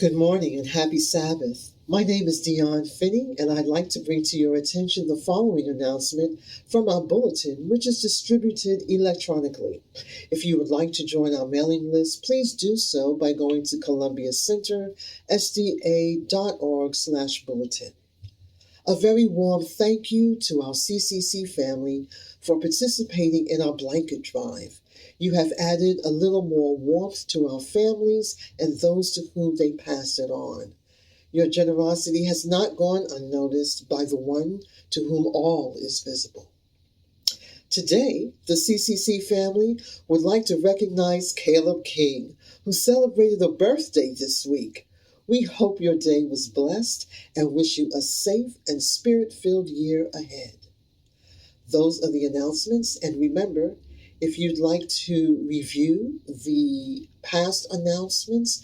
Good morning and happy Sabbath. My name is Dion Finney, and I'd like to bring to your attention the following announcement from our bulletin, which is distributed electronically. If you would like to join our mailing list, please do so by going to columbiacentersda.org/bulletin. A very warm thank you to our CCC family for participating in our blanket drive. You have added a little more warmth to our families and those to whom they pass it on. Your generosity has not gone unnoticed by the one to whom all is visible. Today, the CCC family would like to recognize Caleb King, who celebrated a birthday this week. We hope your day was blessed and wish you a safe and spirit-filled year ahead. Those are the announcements, and remember, if you'd like to review the past announcements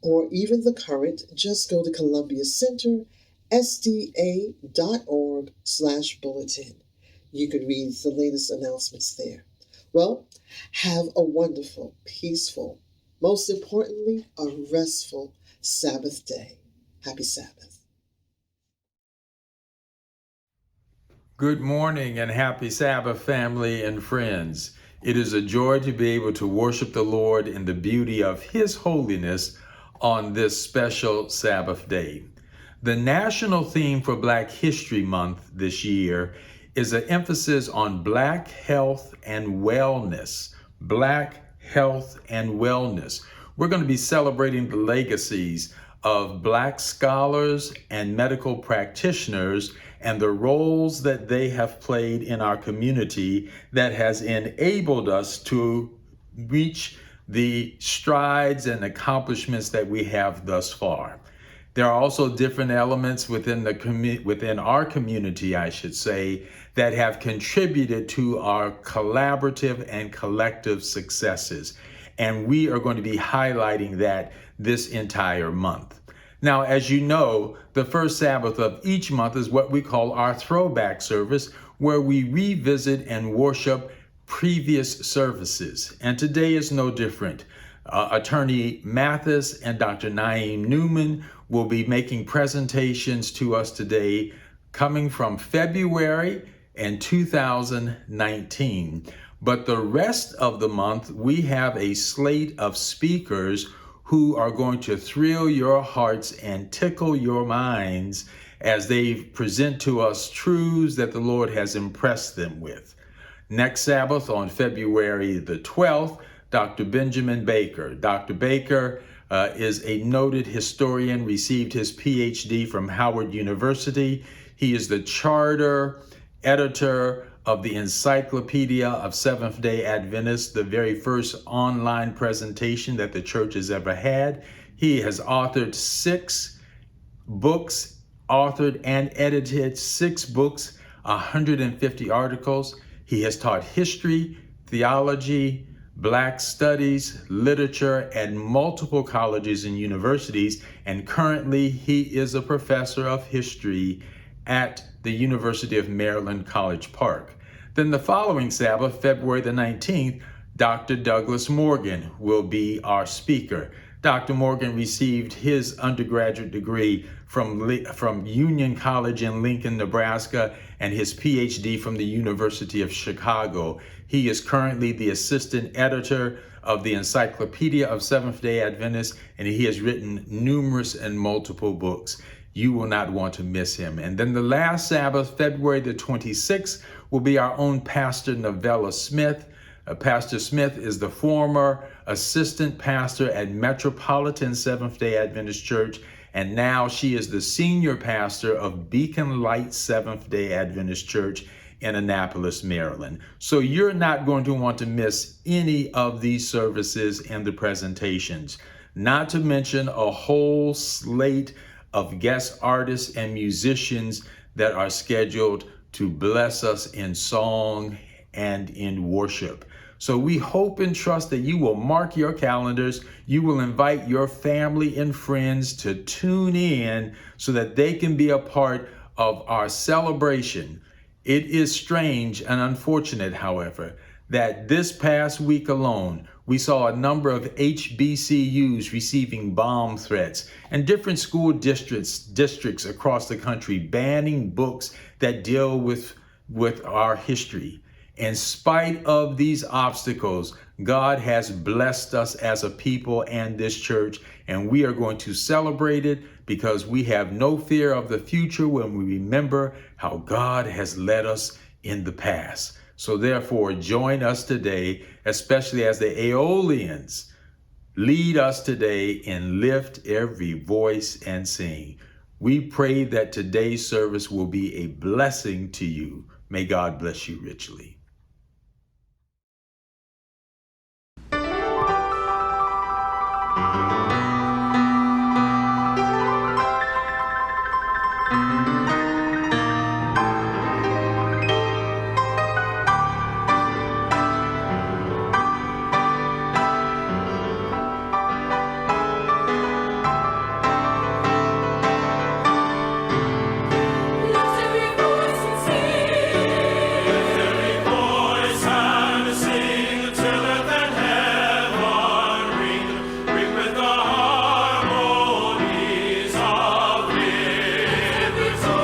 or even the current, just go to columbiacentersda.org/bulletin. You can read the latest announcements there. Well, have a wonderful, peaceful, most importantly, a restful Sabbath day. Happy Sabbath. Good morning and happy Sabbath, family and friends. It is a joy to be able to worship the Lord in the beauty of His holiness on this special Sabbath day. The national theme for Black History Month this year is an emphasis on Black health and wellness. Black health and wellness. We're going to be celebrating the legacies of Black scholars and medical practitioners and the roles that they have played in our community that has enabled us to reach the strides and accomplishments that we have thus far. There are also different elements within our community, I should say, that have contributed to our collaborative and collective successes. And we are going to be highlighting that this entire month. Now, as you know, the first Sabbath of each month is what we call our throwback service, where we revisit and worship previous services. And today is no different. Attorney Mathis and Dr. Naeem Newman will be making presentations to us today coming from February in 2019. But the rest of the month, we have a slate of speakers who are going to thrill your hearts and tickle your minds as they present to us truths that the Lord has impressed them with. Next Sabbath on February the 12th, Dr. Benjamin Baker. Dr. Baker is a noted historian, received his PhD from Howard University. He is the charter editor of the Encyclopedia of Seventh-day Adventists, the very first online presentation that the church has ever had. He has authored 6 books, authored and edited 6 books, 150 articles. He has taught history, theology, Black studies, literature at multiple colleges and universities, and currently he is a professor of history at the University of Maryland, College Park. Then the following Sabbath, February the 19th, Dr. Douglas Morgan will be our speaker. Dr. Morgan received his undergraduate degree from Union College in Lincoln, Nebraska, and his PhD from the University of Chicago. He is currently the assistant editor of the Encyclopedia of Seventh-day Adventists, and he has written numerous and multiple books. You will not want to miss him. And then the last Sabbath, February the 26th, will be our own Pastor Novella Smith. Pastor Smith is the former assistant pastor at Metropolitan Seventh-day Adventist Church, and now she is the senior pastor of Beacon Light Seventh-day Adventist Church in Annapolis, Maryland. So you're not going to want to miss any of these services and the presentations, not to mention a whole slate of guest artists and musicians that are scheduled to bless us in song and in worship. So we hope and trust that you will mark your calendars. You will invite your family and friends to tune in so that they can be a part of our celebration. It is strange and unfortunate, however, that this past week alone, We saw a number of HBCUs receiving bomb threats and different school districts across the country banning books that deal with our history. In spite of these obstacles, God has blessed us as a people and this church, and we are going to celebrate it because we have no fear of the future when we remember how God has led us in the past. So therefore, join us today, especially as the Aeolians lead us today in Lift Every Voice and Sing. We pray that today's service will be a blessing to you. May God bless you richly. With the harmonies of liberty.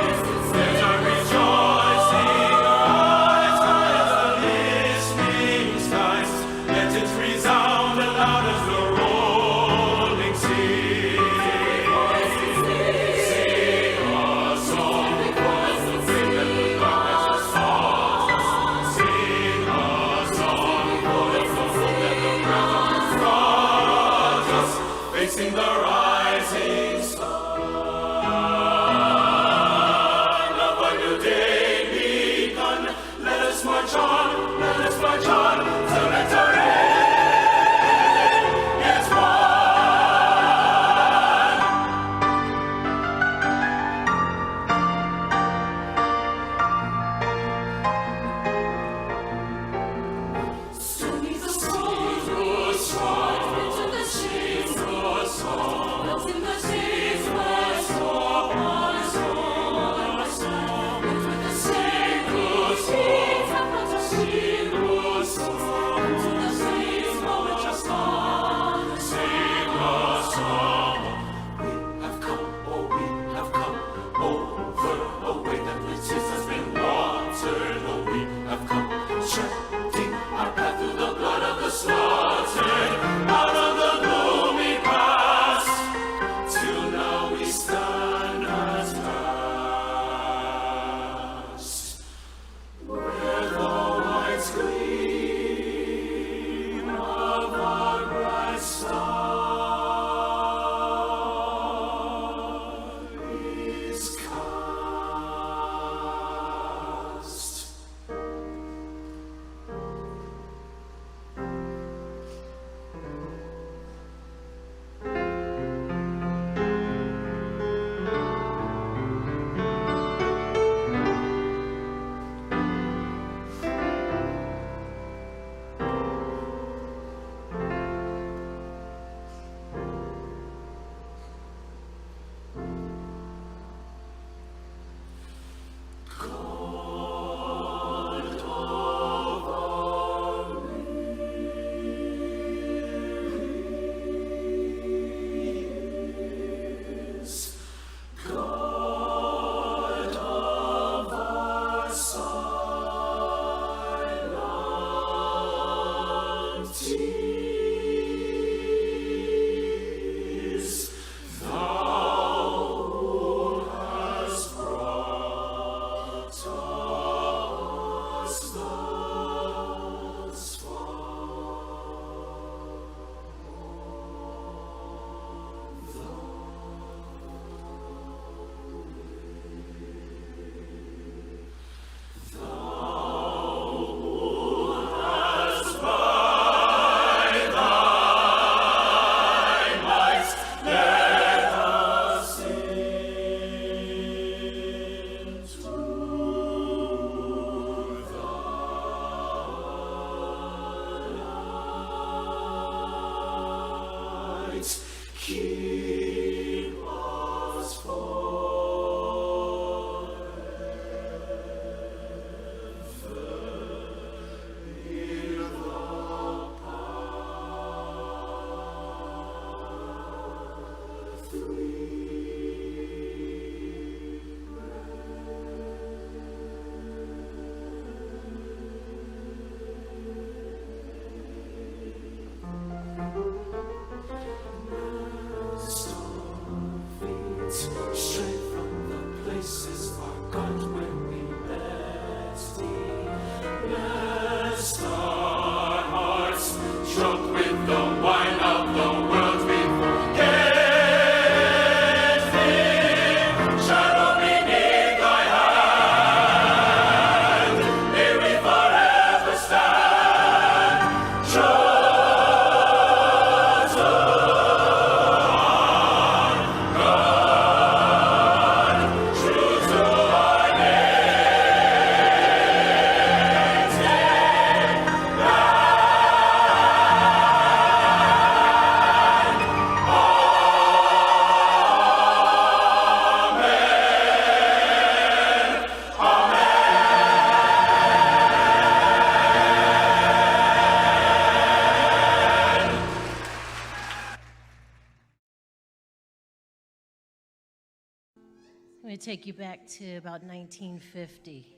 I'm going to take you back to about 1950,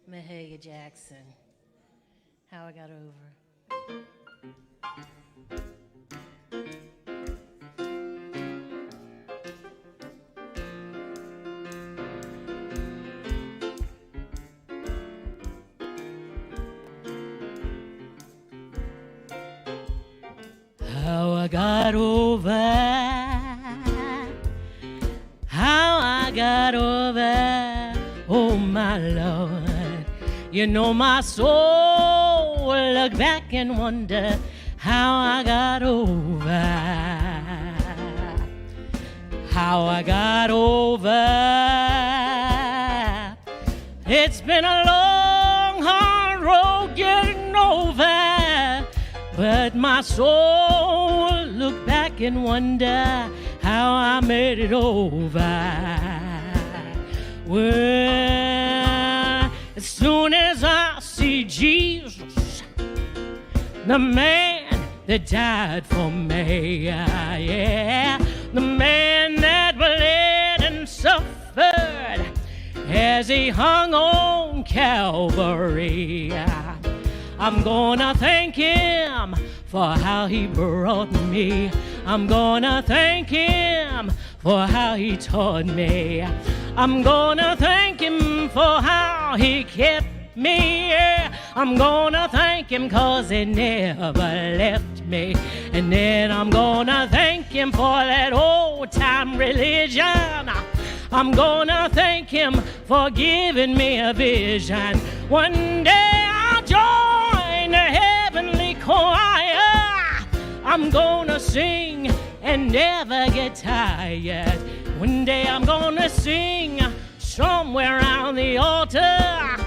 Mahalia Jackson, How I Got Over. How I got over, how I got over, oh my Lord. You know my soul will look back and wonder how I got over, how I got over. It's been a long, hard road getting over, but my soul will look back and wonder how I made it over. Well, as soon as I see Jesus, the man that died for me, yeah, the man that bled and suffered as he hung on Calvary, I'm gonna thank him for how he brought me. I'm gonna thank him for how he taught me. I'm gonna thank him for how he kept me. Yeah. I'm gonna thank him 'cause he never left me. And then I'm gonna thank him for that old time religion. I'm gonna thank him for giving me a vision. One day I'll join the heavenly choir. I'm gonna sing and never get tired. One day I'm gonna sing somewhere around the altar.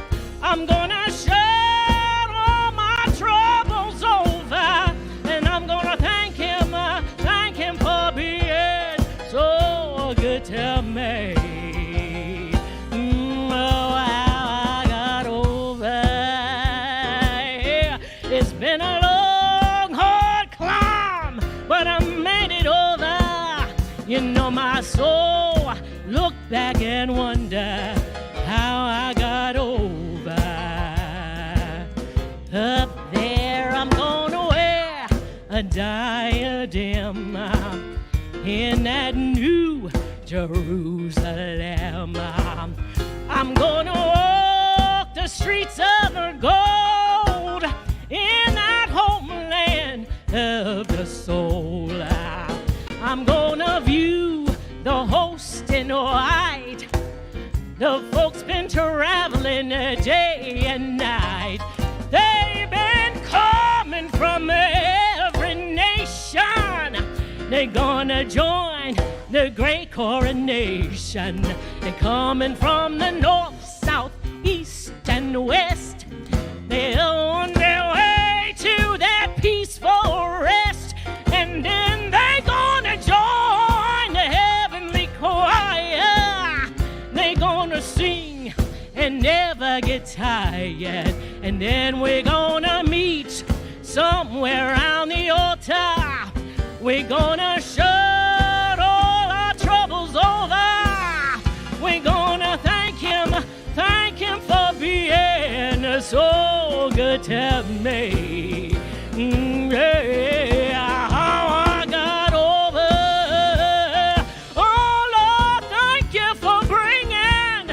I'm gonna shout all my troubles over, and I'm gonna thank him for being so good to me. Oh, how I got over. Yeah, it's been a long, hard climb, but I made it over. You know my soul look back and wonder how I got over. Up there I'm gonna wear a diadem in that new Jerusalem. I'm gonna walk the streets of gold in that homeland of the soul. I'm gonna view the host in white. The folks been traveling day and night. They've been coming from every nation. They're gonna join the great coronation. They're coming from the north, south, east, and west. They're on their way to that peaceful rest. And then they're gonna join the heavenly choir. They're gonna sing and never get tired. And then we're gonna meet somewhere around the altar. We're gonna shut all our troubles over. We're gonna thank him for being so good to me. Yeah, how I got over. Oh Lord, thank you for bringing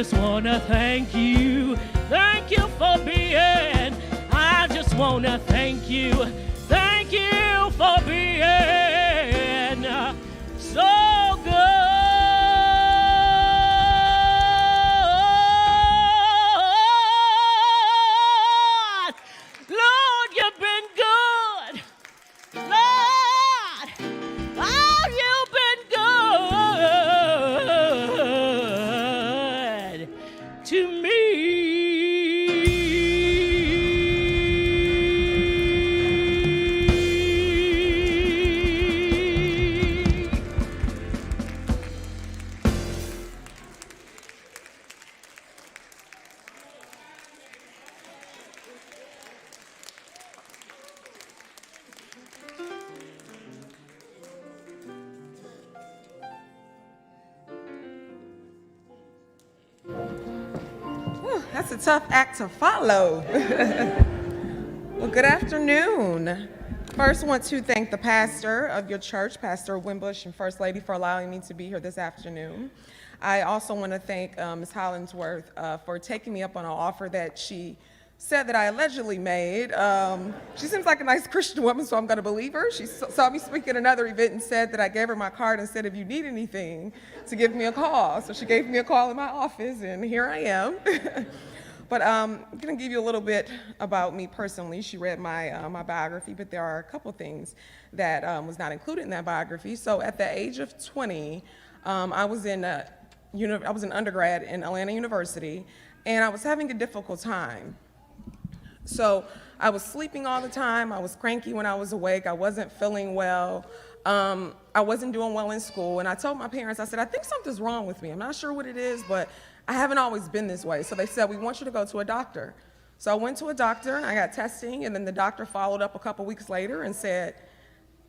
just want to thank you. Thank you for being. I just want to thank you. Thank you for being so good. Lord, you've been good. Lord, oh, you've been good to me. That's a tough act to follow. Well, good afternoon. First, I want to thank the pastor of your church, Pastor Wimbush, and First Lady for allowing me to be here this afternoon. I also want to thank Ms. Hollingsworth for taking me up on an offer that she said that I allegedly made. She seems like a nice Christian woman, so I'm going to believe her. She saw me speak at another event and said that I gave her my card and said, if you need anything, to give me a call. So she gave me a call in my office, and here I am. But I'm going to give you a little bit about me personally. She read my biography, but there are a couple things that was not included in that biography. So at the age of 20, I was an undergrad in Atlanta University, and I was having a difficult time. So I was sleeping all the time. I was cranky when I was awake. I wasn't feeling well. I wasn't doing well in school. And I told my parents, I said, I think something's wrong with me. I'm not sure what it is, but I haven't always been this way. So they said, we want you to go to a doctor. So I went to a doctor and I got testing, and then the doctor followed up a couple weeks later and said,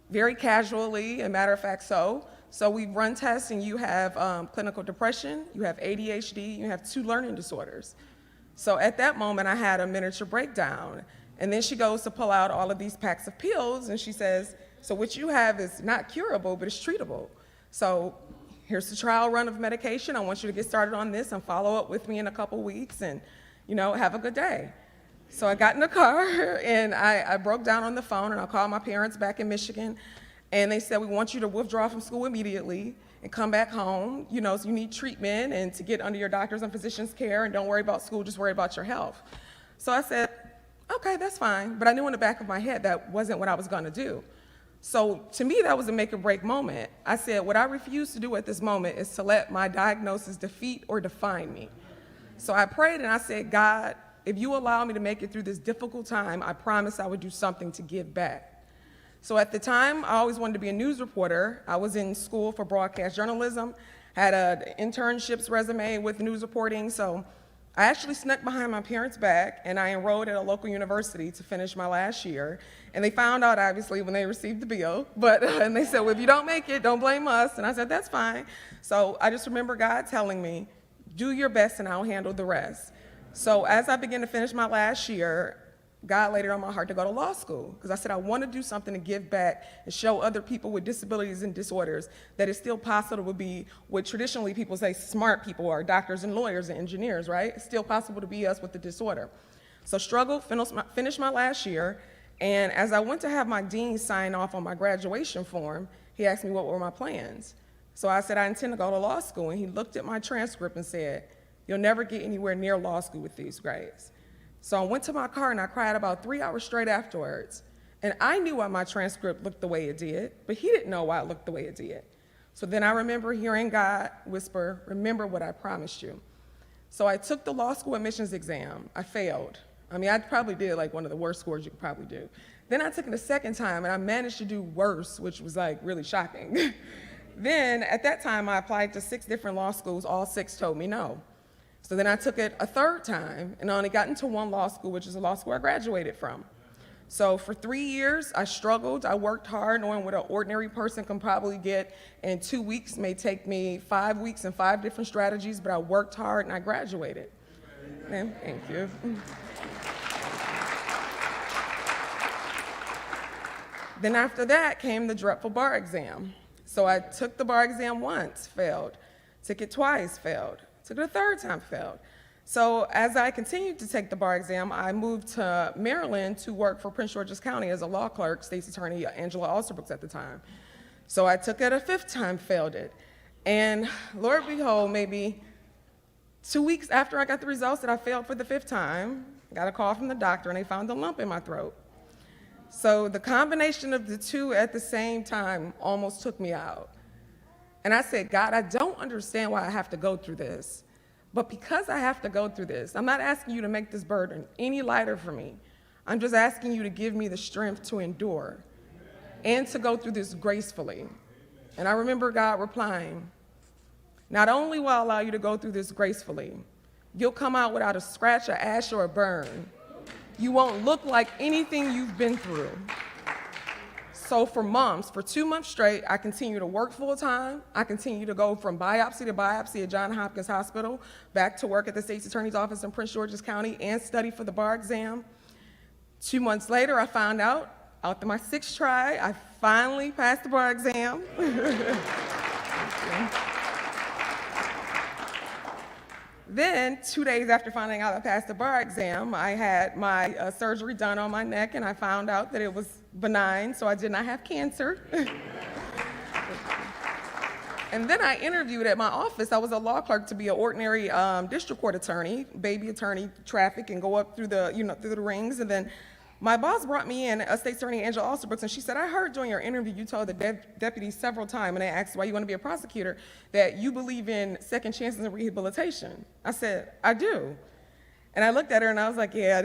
very casually, and matter of fact, so we've run tests and you have clinical depression, you have ADHD, you have 2 learning disorders. So at that moment, I had a miniature breakdown. And then she goes to pull out all of these packs of pills, and she says, so what you have is not curable, but it's treatable. So here's the trial run of medication. I want you to get started on this and follow up with me in a couple weeks and, have a good day. So I got in the car and I broke down on the phone, and I called my parents back in Michigan, and they said, we want you to withdraw from school immediately and come back home. So you need treatment and to get under your doctor's and physician's care, and don't worry about school, just worry about your health. So I said, okay, that's fine. But I knew in the back of my head that wasn't what I was gonna do. So to me, that was a make or break moment. I said, what I refuse to do at this moment is to let my diagnosis defeat or define me. So I prayed and I said, God, if you allow me to make it through this difficult time, I promise I would do something to give back. So at the time, I always wanted to be a news reporter. I was in school for broadcast journalism, had an internships resume with news reporting. So I actually snuck behind my parents' back, and I enrolled at a local university to finish my last year. And they found out, obviously, when they received the bill. And they said, well, if you don't make it, don't blame us. And I said, that's fine. So I just remember God telling me, do your best and I'll handle the rest. So as I began to finish my last year, God laid it on my heart to go to law school, because I said I want to do something to give back and show other people with disabilities and disorders that it's still possible to be what traditionally people say smart people are, doctors and lawyers and engineers, right? It's still possible to be us with the disorder. So struggled, finished my last year, and as I went to have my dean sign off on my graduation form, he asked me what were my plans. So I said I intend to go to law school, and he looked at my transcript and said, you'll never get anywhere near law school with these grades. So I went to my car and I cried about 3 hours straight afterwards. And I knew why my transcript looked the way it did, but he didn't know why it looked the way it did. So then I remember hearing God whisper, remember what I promised you. So I took the law school admissions exam. I failed. I probably did like one of the worst scores you could probably do. Then I took it a second time and I managed to do worse, which was like really shocking. Then at that time I applied to 6 different law schools. All 6 told me no. So then I took it a third time and I only got into one law school, which is a law school I graduated from. So for 3 years, I struggled. I worked hard, knowing what an ordinary person can probably get in 2 weeks may take me 5 weeks and 5 different strategies, but I worked hard and I graduated. And thank you. Then after that came the dreadful bar exam. So I took the bar exam once, failed. Took it twice, failed. Took it a third time, failed. So as I continued to take the bar exam, I moved to Maryland to work for Prince George's County as a law clerk, State's Attorney Angela Alsterbrooks at the time. So I took it a fifth time, failed it. And Lord behold, maybe 2 weeks after I got the results that I failed for the fifth time, I got a call from the doctor and they found a lump in my throat. So the combination of the two at the same time almost took me out. And I said, God, I don't understand why I have to go through this. But because I have to go through this, I'm not asking you to make this burden any lighter for me. I'm just asking you to give me the strength to endure and to go through this gracefully. And I remember God replying, not only will I allow you to go through this gracefully, you'll come out without a scratch, a ash, or a burn. You won't look like anything you've been through. So for 2 months straight, I continued to work full time. I continued to go from biopsy to biopsy at Johns Hopkins Hospital, back to work at the State's Attorney's Office in Prince George's County, and study for the bar exam. 2 months later, I found out, after my 6th try, I finally passed the bar exam. Then, 2 days after finding out I passed the bar exam, I had my surgery done on my neck, and I found out that it was benign, so I did not have cancer. And then I interviewed at my office. I was a law clerk to be an ordinary district court attorney, baby attorney, traffic, and go up through the, through the rings. And then my boss brought me in, State Attorney Angela Alsterbrooks, and she said, I heard during your interview you told the deputies several times, and they asked why you want to be a prosecutor, that you believe in second chances and rehabilitation. I said, I do. And I looked at her and I was like, yeah,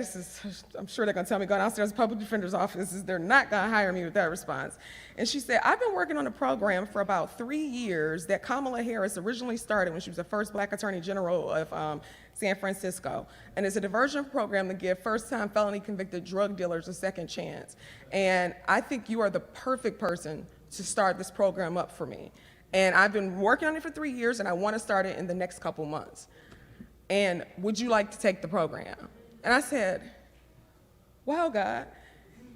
I'm sure they're going to tell me go downstairs to the public defender's office. They're not going to hire me with that response. And she said, I've been working on a program for about 3 years that Kamala Harris originally started when she was the first Black Attorney General of San Francisco. And it's a diversion program to give first-time felony convicted drug dealers a second chance. And I think you are the perfect person to start this program up for me. And I've been working on it for 3 years, and I want to start it in the next couple months. And would you like to take the program? And I said, wow, God,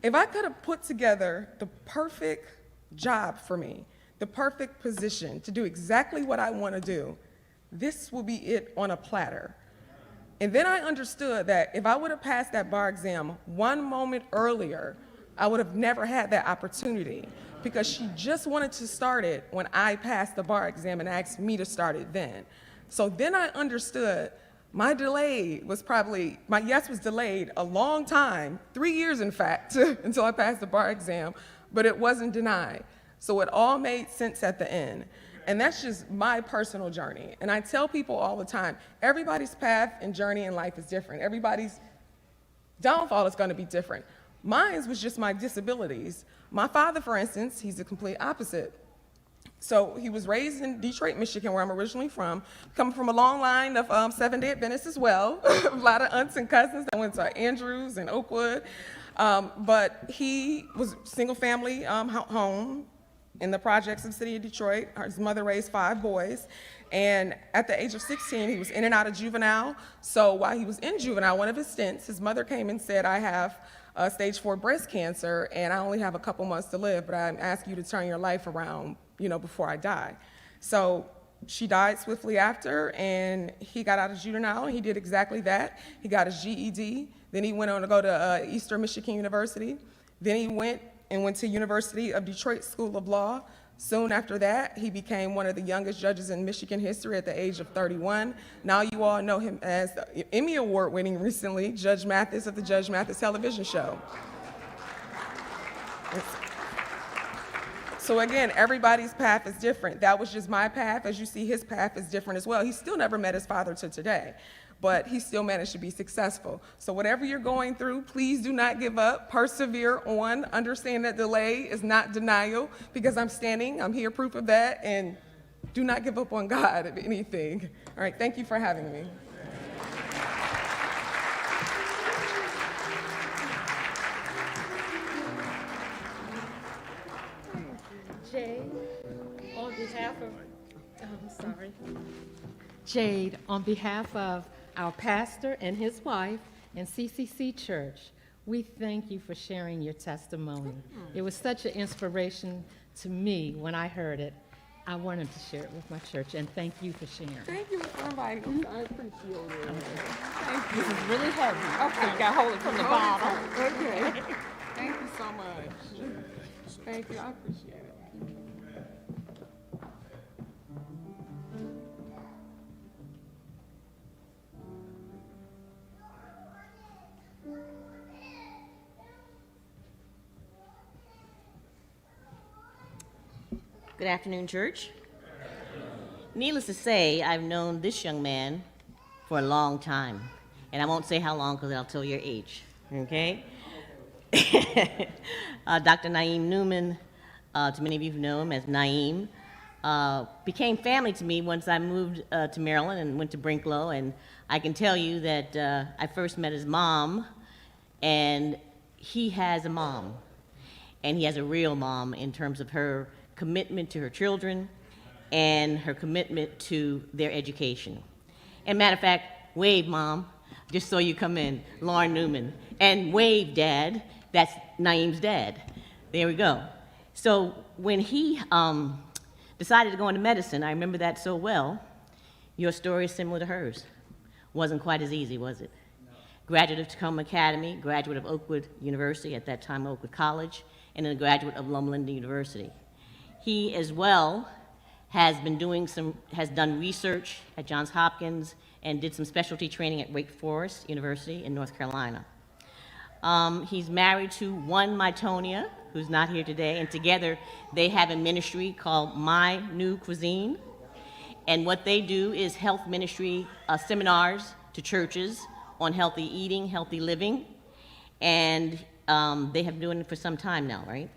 if I could have put together the perfect job for me, the perfect position to do exactly what I want to do, this will be it on a platter. And then I understood that if I would have passed that bar exam 1 moment earlier, I would have never had that opportunity, because she just wanted to start it when I passed the bar exam and asked me to start it then. So then I understood my yes was delayed a long time, 3 years in fact, until I passed the bar exam, but it wasn't denied. So it all made sense at the end. And that's just my personal journey. And I tell people all the time, everybody's path and journey in life is different. Everybody's downfall is going to be different. Mine was just my disabilities. My father, for instance, he's the complete opposite. So he was raised in Detroit, Michigan, where I'm originally from, coming from a long line of 7-day Adventists as well, a lot of aunts and cousins that went to Andrews and Oakwood. But he was single family home in the projects of the city of Detroit. His mother raised 5 boys. And at the age of 16, he was in and out of juvenile. So while he was in juvenile, one of his stints, his mother came and said, I have stage 4 breast cancer, and I only have a couple months to live, but I'm asking you to turn your life around, before I die. So she died swiftly after, and he got out of juvenile, and he did exactly that. He got his GED. Then he went on to go to Eastern Michigan University. Then he went to University of Detroit School of Law. Soon after that, he became one of the youngest judges in Michigan history at the age of 31. Now you all know him as the Emmy Award winning recently, Judge Mathis of the Judge Mathis television show. So again, everybody's path is different. That was just my path. As you see, his path is different as well. He still never met his father to today, but he still managed to be successful. So whatever you're going through, please do not give up. Persevere on. Understand that delay is not denial, because I'm here, proof of that, and do not give up on God of anything. All right, thank you for having me. Jade, Jade, on behalf of our pastor and his wife and CCC Church, we thank you for sharing your testimony. It was such an inspiration to me when I heard it. I wanted to share it with my church, and thank you for sharing. Thank you for inviting us. I appreciate it. Thank you. This is really heavy. Okay. You got to hold it from the bottom. Okay. Thank you so much. Thank you. I appreciate it. Good afternoon, church. Needless to say, I've known this young man for a long time. And I won't say how long because I'll tell your age, okay? Dr. Naeem Newman, to many of you who know him as Naeem, became family to me once I moved to Maryland and went to Brinklow. And I can tell you that I first met his mom, and he has a mom. And he has a real mom in terms of her commitment to her children and her commitment to their education. And matter of fact, wave, Mom, just so you come in, Lauren Newman. And wave, Dad, that's Naeem's dad. There we go. So when he decided to go into medicine, I remember that so well. Your story is similar to hers. Wasn't quite as easy, was it? No. Graduate of Tacoma Academy, graduate of Oakwood University, at that time Oakwood College, and then a graduate of Loma Linda University. He as well has done research at Johns Hopkins and did some specialty training at Wake Forest University in North Carolina. He's married to one Mytonia, who's not here today, and together they have a ministry called My New Cuisine. And what they do is health ministry seminars to churches on healthy eating, healthy living, and they have been doing it for some time now, right?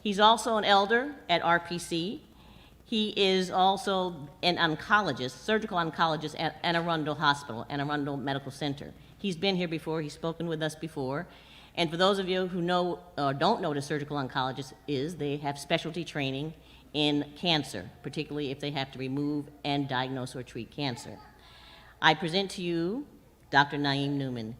He's also an elder at RPC. He is also an oncologist, surgical oncologist at Anne Arundel Hospital, Anne Arundel Medical Center. He's been here before, he's spoken with us before. And for those of you who know or don't know what a surgical oncologist is, they have specialty training in cancer, particularly if they have to remove and diagnose or treat cancer. I present to you Dr. Naeem Newman.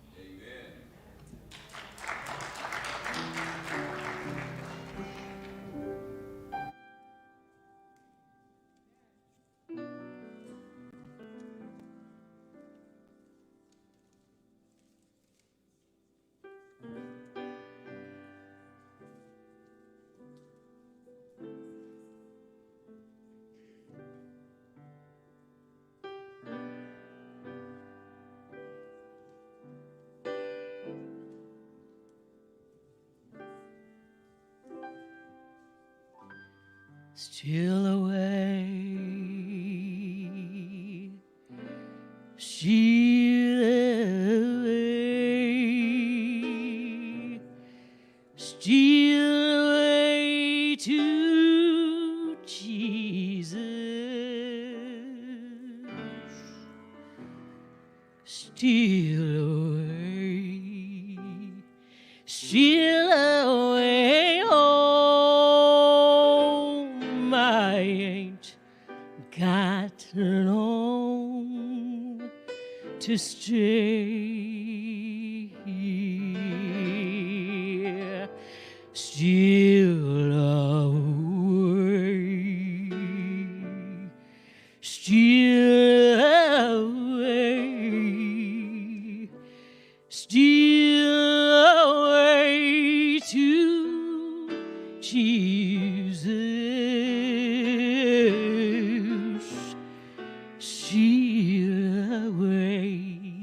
Still away, still away, still away to Jesus, still away, still away, home. I ain't got long to stay here, still away, still away, still away to Jesus, still away,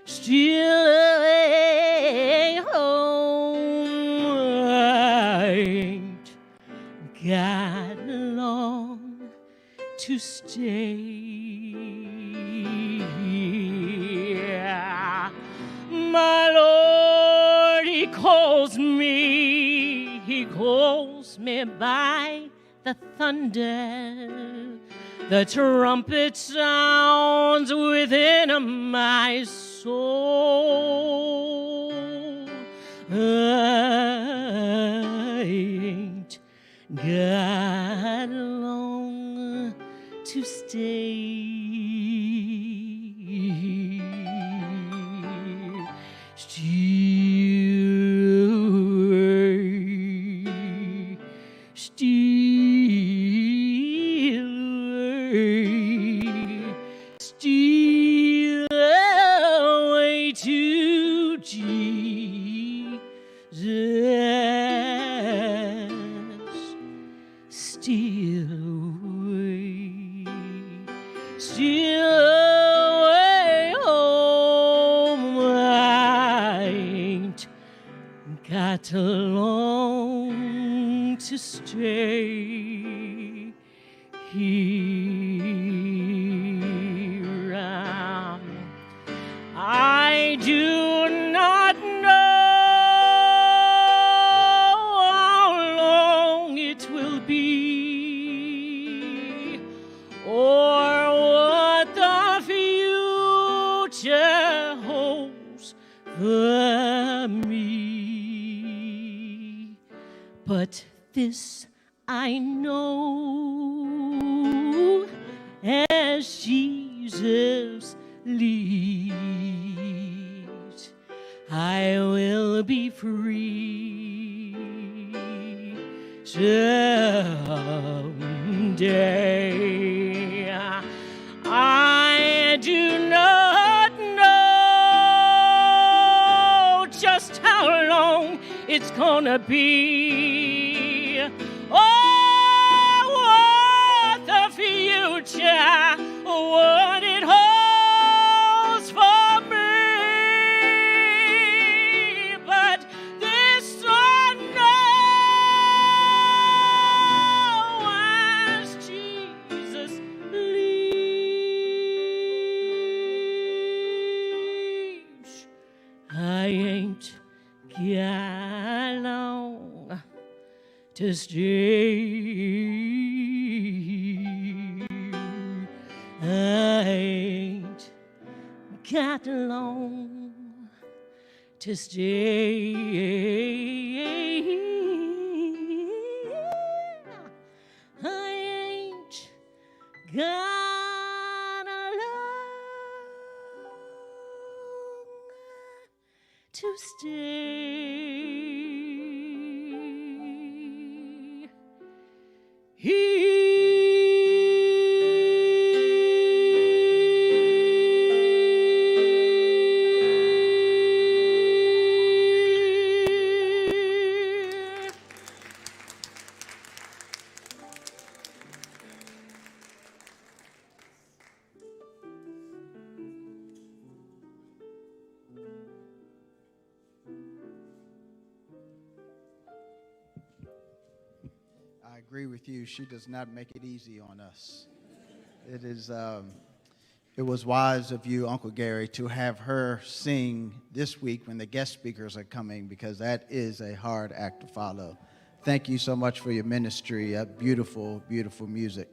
still away home. I ain't got long to stay. My Lord, He calls me by the thunder. The trumpet sounds within my soul. I ain't got long to stay. Still away, still Jesus, still way home. I ain't got long to stay here. I do not know how long it will be, or what the future holds for me. But this I know, as Jesus leads, I will be free someday. I do not know just how long it's gonna be, oh, what the future, what it holds for me. But this I know, as Jesus leaves, I ain't got long to stay. I ain't got long to stay. I ain't got long to stay. I agree with you. She does not make it easy on us. It is. It was wise of you, Uncle Gary, to have her sing this week when the guest speakers are coming, because that is a hard act to follow. Thank you so much for your ministry. Beautiful, beautiful music.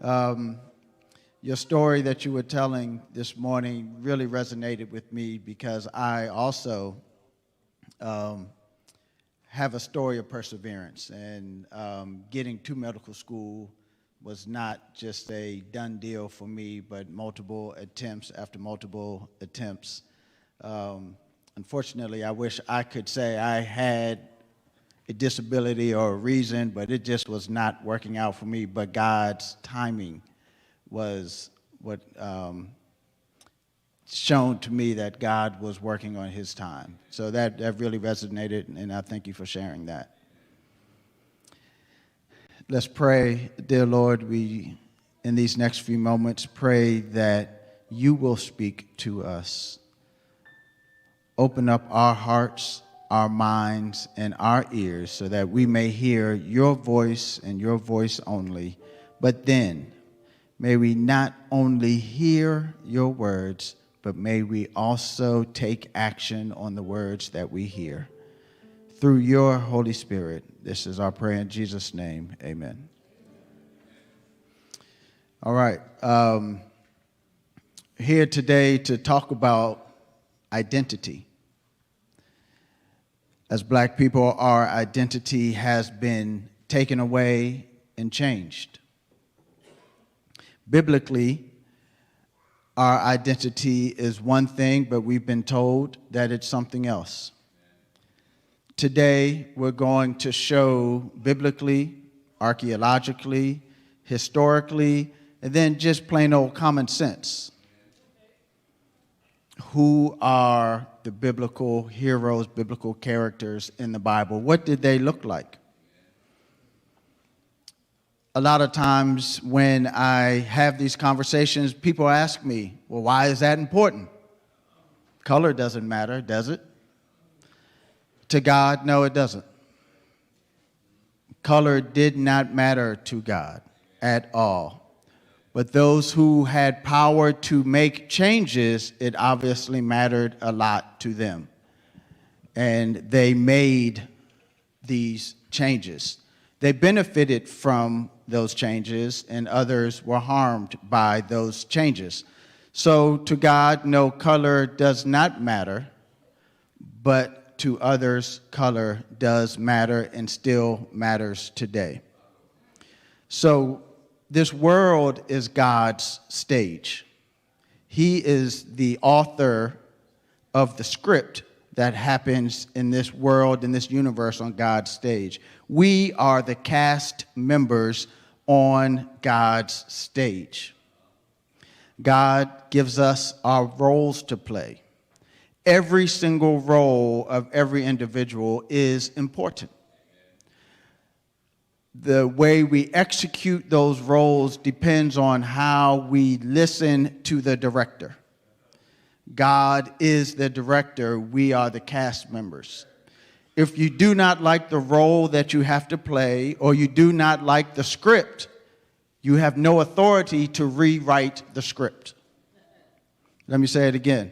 Your story that you were telling this morning really resonated with me, because I also have a story of perseverance, and getting to medical school was not just a done deal for me, but multiple attempts after multiple attempts. Unfortunately, I wish I could say I had a disability or a reason, but it just was not working out for me. But God's timing was what shown to me that God was working on his time. So that really resonated, and I thank you for sharing that. Let's pray. Dear Lord, we, in these next few moments, pray that you will speak to us. Open up our hearts, our minds, and our ears so that we may hear your voice and your voice only. But then, may we not only hear your words, but may we also take action on the words that we hear. Through your Holy Spirit, this is our prayer in Jesus' name. Amen. All right. Here today to talk about identity. As Black people, our identity has been taken away and changed. Biblically, our identity is one thing, but we've been told that it's something else. Today, we're going to show biblically, archaeologically, historically, and then just plain old common sense who our the biblical heroes, biblical characters in the Bible. What did they look like? A lot of times when I have these conversations, people ask me, well, why is that important? Color doesn't matter, does it? To God, no, it doesn't. Color did not matter to God at all. But those who had power to make changes, it obviously mattered a lot to them. And they made these changes. They benefited from those changes, and others were harmed by those changes. So to God, no, color does not matter, but to others, color does matter and still matters today. So this world is God's stage. He is the author of the script that happens in this world, in this universe, on God's stage. We are the cast members on God's stage. God gives us our roles to play. Every single role of every individual is important. The way we execute those roles depends on how we listen to the director. God is the director. We are the cast members. If you do not like the role that you have to play, or you do not like the script, you have no authority to rewrite the script. Let me say it again.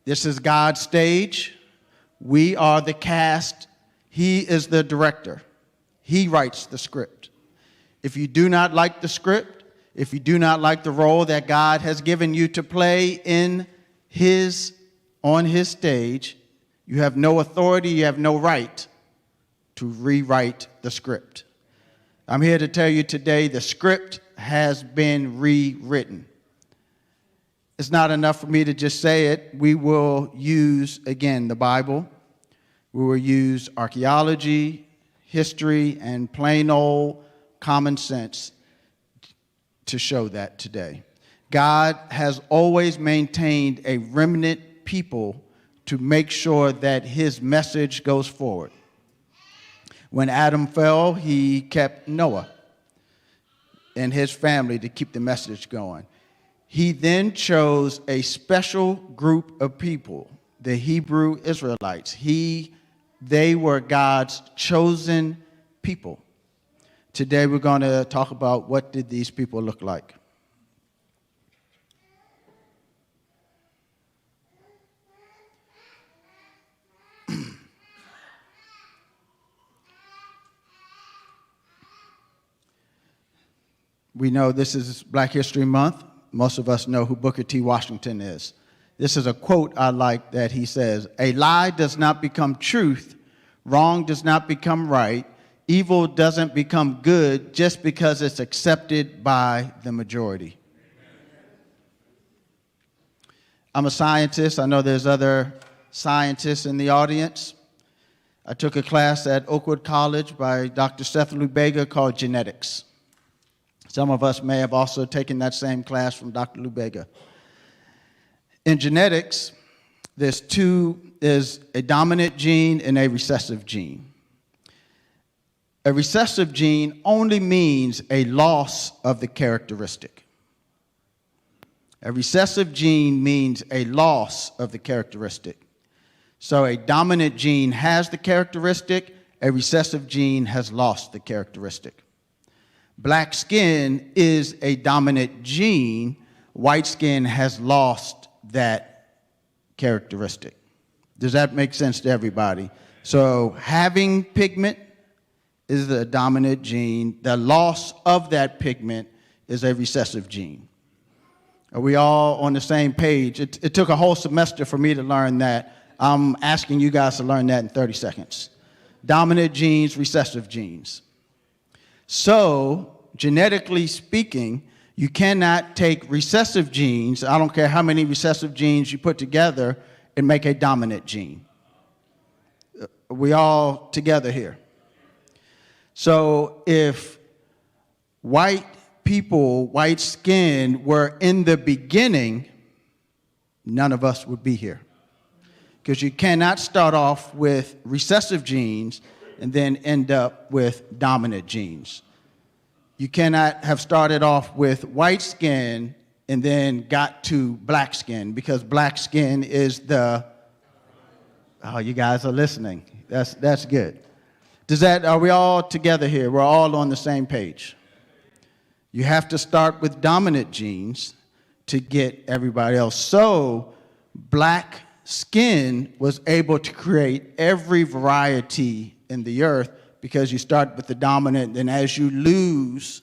This is God's stage. We are the cast. He is the director. He writes the script. If you do not like the script, if you do not like the role that God has given you to play on his stage, you have no authority, you have no right to rewrite the script. I'm here to tell you today the script has been rewritten. It's not enough for me to just say it. We will use, again, the Bible. We will use archaeology, history, and plain old common sense to show that today. God has always maintained a remnant people to make sure that his message goes forward. When Adam fell, he kept Noah and his family to keep the message going. He then chose a special group of people, the Hebrew Israelites. They were God's chosen people. Today we're going to talk about what did these people look like. We know this is Black History Month. Most of us know who Booker T. Washington is. This is a quote I like that he says, "A lie does not become truth, wrong does not become right, evil doesn't become good just because it's accepted by the majority." I'm a scientist. I know there's other scientists in the audience. I took a class at Oakwood College by Dr. Seth Lubega called Genetics. Some of us may have also taken that same class from Dr. Lubega. In genetics, there's a dominant gene and a recessive gene. A recessive gene only means a loss of the characteristic. A recessive gene means a loss of the characteristic. So a dominant gene has the characteristic, a recessive gene has lost the characteristic. Black skin is a dominant gene. White skin has lost that characteristic. Does that make sense to everybody? So having pigment is the dominant gene. The loss of that pigment is a recessive gene. Are we all on the same page? It took a whole semester for me to learn that. I'm asking you guys to learn that in 30 seconds. Dominant genes, recessive genes. So, genetically speaking, you cannot take recessive genes, I don't care how many recessive genes you put together, and make a dominant gene. We all together here. So if white people, white skin, were in the beginning, none of us would be here. because you cannot start off with recessive genes and then end up with dominant genes. You cannot have started off with white skin and then got to black skin, because black skin is the, oh, you guys are listening. That's good. Are we all together here? We're all on the same page. You have to start with dominant genes to get everybody else. So black skin was able to create every variety in the earth, because you start with the dominant, and as you lose,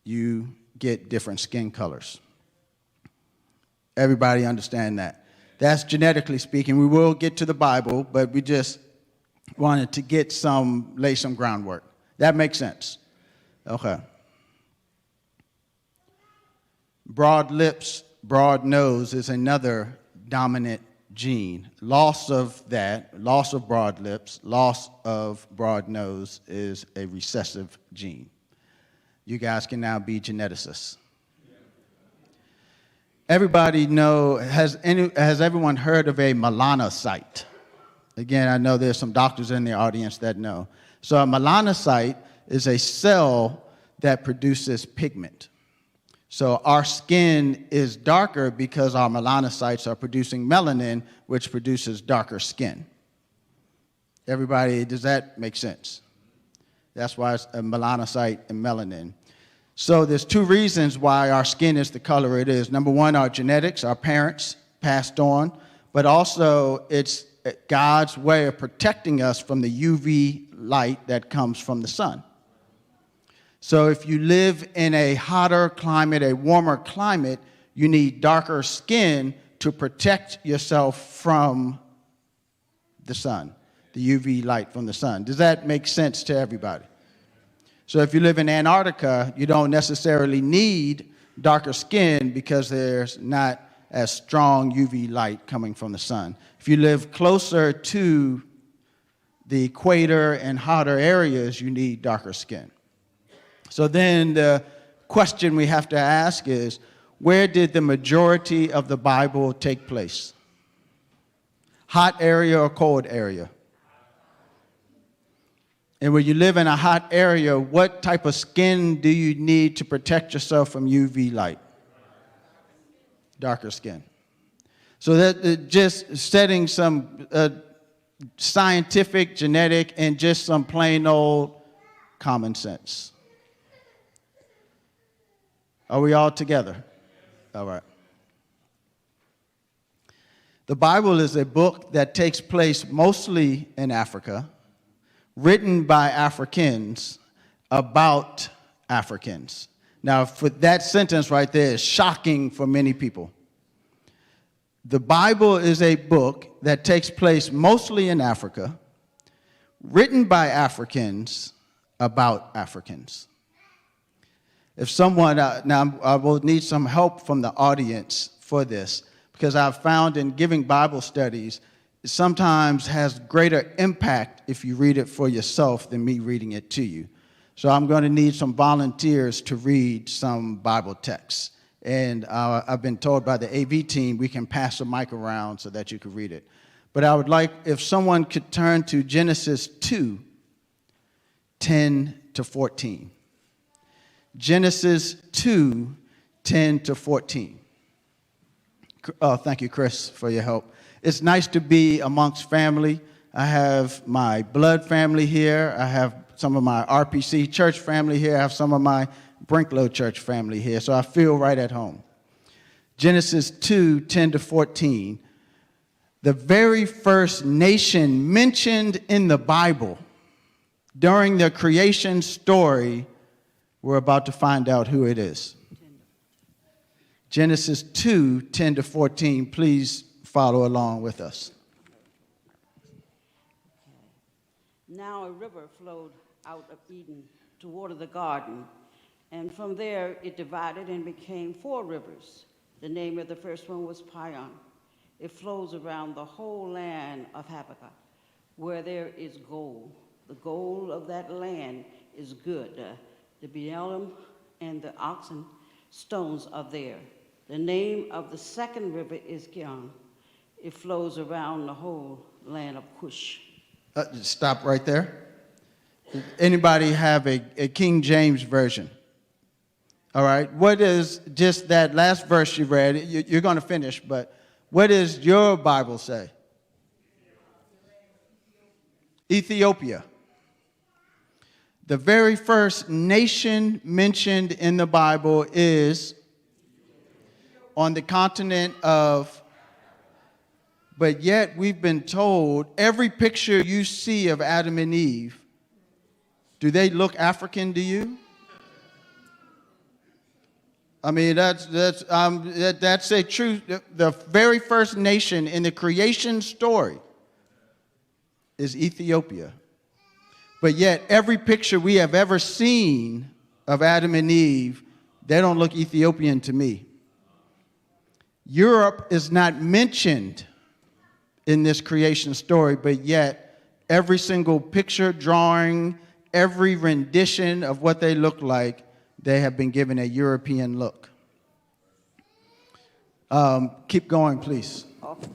you get different skin colors. Everybody understand that? That's genetically speaking. We will get to the Bible, but we just wanted to lay some groundwork. That makes sense? Okay. Broad lips, broad nose is another dominant gene. Loss of broad lips, loss of broad nose is a recessive gene. You guys can now be geneticists. Everybody has everyone heard of a melanocyte? Again, I know there's some doctors in the audience that know. So a melanocyte is a cell that produces pigment. So our skin is darker because our melanocytes are producing melanin, which produces darker skin. Everybody, does that make sense? That's why it's a melanocyte and melanin. So there's two reasons why our skin is the color it is. Number one, our genetics, our parents passed on, but also it's God's way of protecting us from the UV light that comes from the sun. So if you live in a hotter climate, a warmer climate, you need darker skin to protect yourself from the sun, the UV light from the sun. Does that make sense to everybody? So if you live in Antarctica, you don't necessarily need darker skin because there's not as strong UV light coming from the sun. If you live closer to the equator and hotter areas, you need darker skin. So then the question we have to ask is, where did the majority of the Bible take place? Hot area or cold area? And when you live in a hot area, what type of skin do you need to protect yourself from UV light? Darker skin. So that just setting some scientific, genetic, and just some plain old common sense. Are we all together? All right. The Bible is a book that takes place mostly in Africa, written by Africans about Africans. Now, for that sentence right there is shocking for many people. The Bible is a book that takes place mostly in Africa, written by Africans about Africans. If someone, now I will need some help from the audience for this, because I've found in giving Bible studies, it sometimes has greater impact if you read it for yourself than me reading it to you. So I'm going to need some volunteers to read some Bible texts. And I've been told by the AV team we can pass the mic around so that you can read it. But I would like if someone could turn to Genesis 2, 10 to 14. Genesis 2, 10 to 14. Oh, thank you, Chris, for your help. It's nice to be amongst family. I have my blood family here. I have some of my RPC church family here. I have some of my Brinklow church family here, so I feel right at home. Genesis 2, 10 to 14. The very first nation mentioned in the Bible during the creation story, we're about to find out who it is. Genesis 2, 10 to 14. Please follow along with us. Now a river flowed out of Eden to water the garden, and from there it divided and became 4 rivers. The name of the first one was Pion. It flows around the whole land of Habakkuk, where there is gold. The gold of that land is good. The bdellium and the oxen stones are there. The name of the second river is Gihon. It flows around the whole land of Cush. Stop right there. Anybody have a King James version? All right. What is just that last verse you read? You're going to finish, but what does your Bible say? Ethiopia. The very first nation mentioned in the Bible is on the continent of, but yet we've been told every picture you see of Adam and Eve, do they look African to you? I mean, that's a truth. The very first nation in the creation story is Ethiopia. But yet, every picture we have ever seen of Adam and Eve, they don't look Ethiopian to me. Europe is not mentioned in this creation story, but yet, every single picture, drawing, every rendition of what they look like, they have been given a European look. Keep going, please. Okay.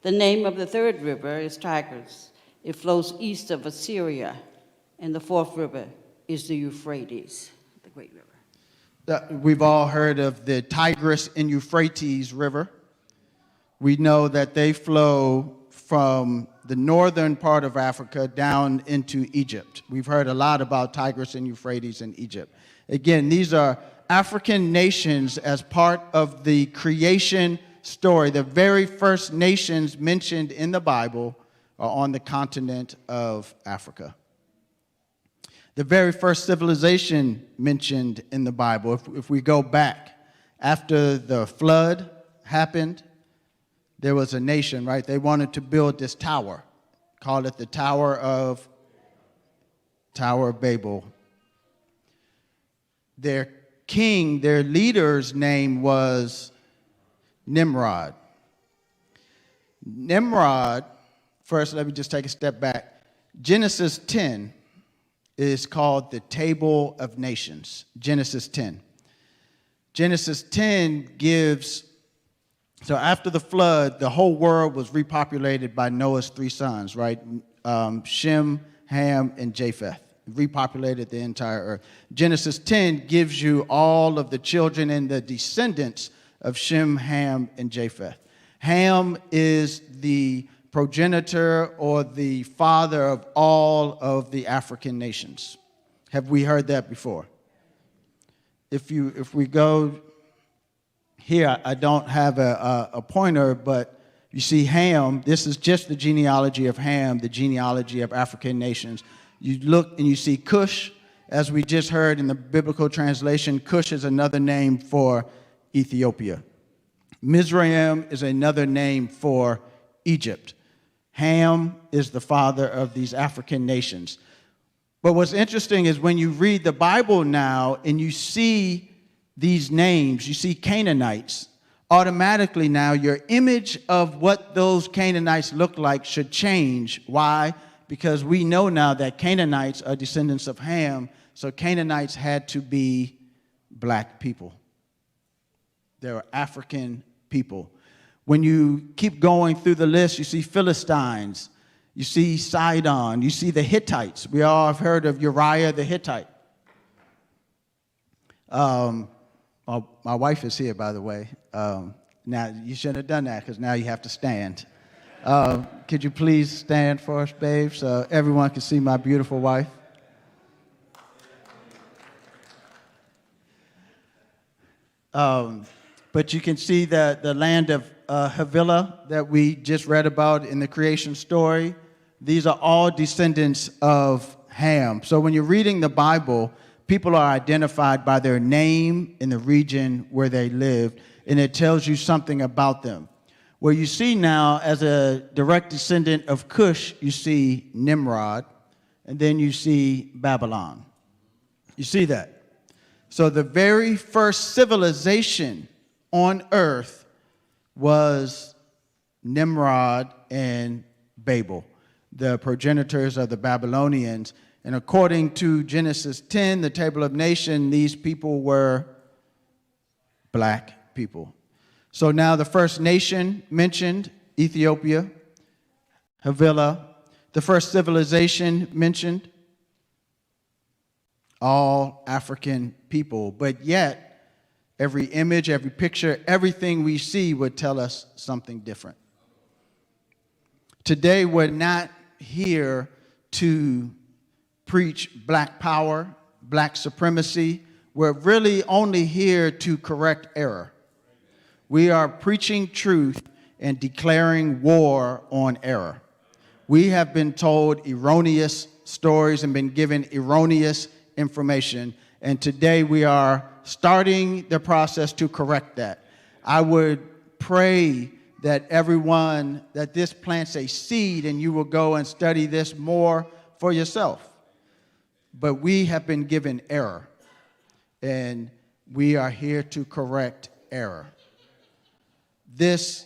The name of the third river is Tigris. It flows east of Assyria. And the fourth river is the Euphrates, the great river. We've all heard of the Tigris and Euphrates River. We know that they flow from the northern part of Africa down into Egypt. We've heard a lot about Tigris and Euphrates in Egypt. Again, these are African nations as part of the creation story. The very first nations mentioned in the Bible are on the continent of Africa. The very first civilization mentioned in the Bible, if we go back, after the flood happened, there was a nation, right? They wanted to build this tower, called it the Tower of Babel. Their king, their leader's name was Nimrod. Nimrod, first let me just take a step back. Genesis 10 is called the Table of Nations, Genesis 10. Genesis 10 gives, so after the flood, the whole world was repopulated by Noah's three sons, right? Shem, Ham, and Japheth. Repopulated the entire earth. Genesis 10 gives you all of the children and the descendants of Shem, Ham, and Japheth. Ham is the progenitor or the father of all of the African nations. Have we heard that before? If we go here, I don't have a pointer, but you see Ham, this is just the genealogy of Ham, the genealogy of African nations. You look and you see Cush, as we just heard in the biblical translation, Cush is another name for Ethiopia. Mizraim is another name for Egypt. Ham is the father of these African nations. But what's interesting is when you read the Bible now and you see these names, you see Canaanites, automatically now your image of what those Canaanites look like should change. Why? Because we know now that Canaanites are descendants of Ham, so Canaanites had to be black people. They were African people. When you keep going through the list, you see Philistines, you see Sidon, you see the Hittites. We all have heard of Uriah the Hittite. My wife is here, by the way. Now, you shouldn't have done that because now you have to stand. Could you please stand for us, babe, so everyone can see my beautiful wife? But you can see the land of Havilah that we just read about in the creation story. These are all descendants of Ham. So when you're reading the Bible, people are identified by their name in the region where they lived, and it tells you something about them. Where you see now, as a direct descendant of Cush, you see Nimrod, and then you see Babylon. You see that? So the very first civilization on earth was Nimrod and Babel, the progenitors of the Babylonians. And according to Genesis 10, the Table of Nations, these people were black people. So now the first nation mentioned, Ethiopia, Havilah. The first civilization mentioned, all African people. But yet, every image, every picture, everything we see would tell us something different. Today, we're not here to preach black power, black supremacy. We're really only here to correct error. We are preaching truth and declaring war on error. We have been told erroneous stories and been given erroneous information, and today we are starting the process to correct that. I would pray that everyone, that this plants a seed and you will go and study this more for yourself. But we have been given error, and we are here to correct error. This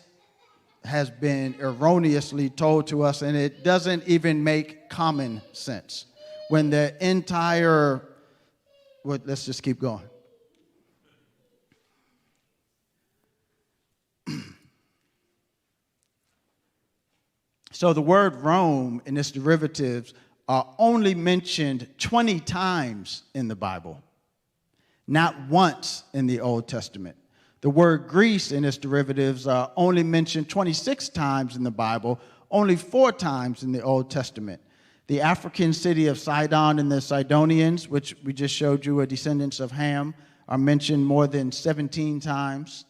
has been erroneously told to us, and it doesn't even make common sense. When the entire, well, let's just keep going. So the word Rome and its derivatives are only mentioned 20 times in the Bible, not once in the Old Testament. The word Greece and its derivatives are only mentioned 26 times in the Bible, only 4 times in the Old Testament. The African city of Sidon and the Sidonians, which we just showed you are descendants of Ham, are mentioned more than 17 times.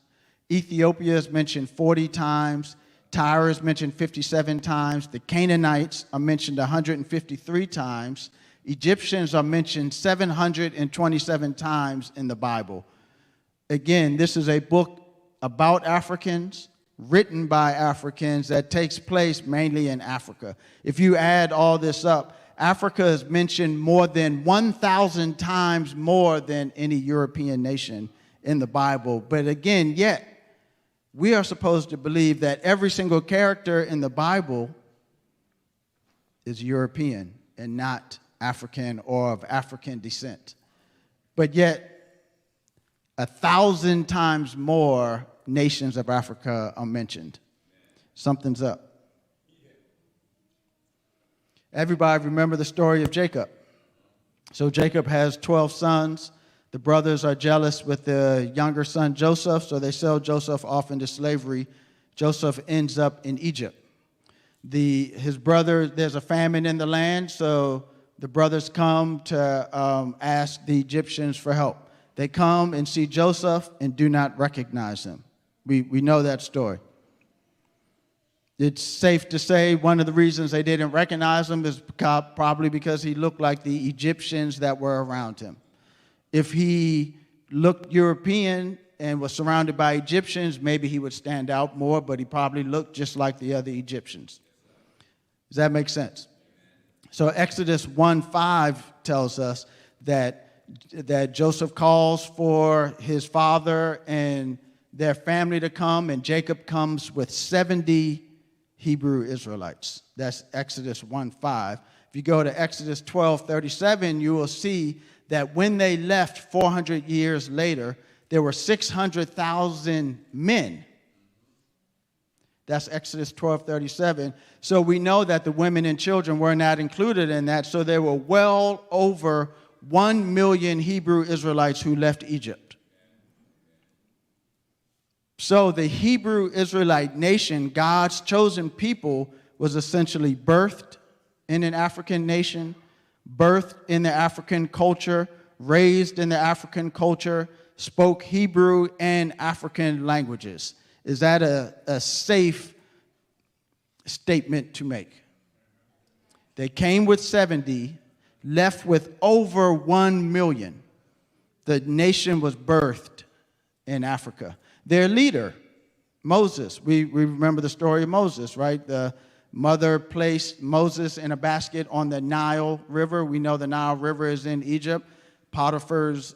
Ethiopia is mentioned 40 times. Tyre is mentioned 57 times. The Canaanites are mentioned 153 times. Egyptians are mentioned 727 times in the Bible. Again, this is a book about Africans, written by Africans, that takes place mainly in Africa. If you add all this up, Africa is mentioned more than 1,000 times more than any European nation in the Bible. But again, yet, we are supposed to believe that every single character in the Bible is European and not African or of African descent. But yet, 1,000 times more nations of Africa are mentioned. Something's up. Everybody remember the story of Jacob. So Jacob has 12 sons. The brothers are jealous with the younger son Joseph, so they sell Joseph off into slavery. Joseph ends up in Egypt. His brother, there's a famine in the land, so the brothers come to ask the Egyptians for help. They come and see Joseph and do not recognize him. We know that story. It's safe to say one of the reasons they didn't recognize him is probably because he looked like the Egyptians that were around him. If he looked European and was surrounded by Egyptians, maybe he would stand out more, but he probably looked just like the other Egyptians. Does that make sense? So Exodus 1:5 tells us that Joseph calls for his father and their family to come, and Jacob comes with 70 Hebrew Israelites. That's Exodus 1:5. If you go to Exodus 12:37, you will see that when they left 400 years later, there were 600,000 men. That's Exodus 12:37. So we know that the women and children were not included in that, so there were well over 1 million Hebrew Israelites who left Egypt. So the Hebrew Israelite nation, God's chosen people, was essentially birthed in an African nation, birthed in the African culture, raised in the African culture, spoke Hebrew and African languages. Is that a safe statement to make? They came with 70, left with over 1 million. The nation was birthed in Africa. Their leader, Moses, we remember the story of Moses, right? The mother placed Moses in a basket on the Nile River. We know the Nile River is in Egypt. Potiphar's,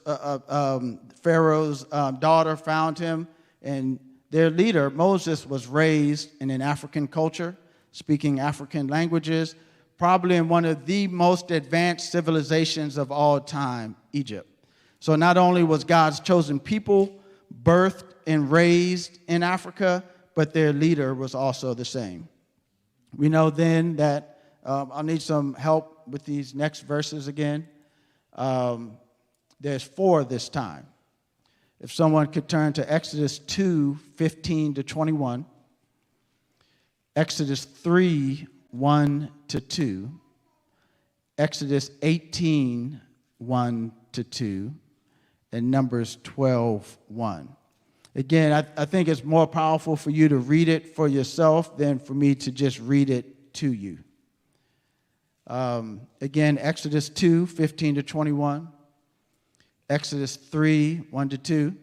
Pharaoh's daughter found him, and their leader, Moses, was raised in an African culture, speaking African languages, probably in one of the most advanced civilizations of all time, Egypt. So not only was God's chosen people birthed and raised in Africa, but their leader was also the same. We know then that, I'll need some help with these next verses again. There's 4 this time. If someone could turn to Exodus 2:15-21, Exodus 3:1-2, Exodus 18:1-2, and Numbers 12:1. Again, I think it's more powerful for you to read it for yourself than for me to just read it to you. Again, Exodus 2:15-21, Exodus 3:1-2,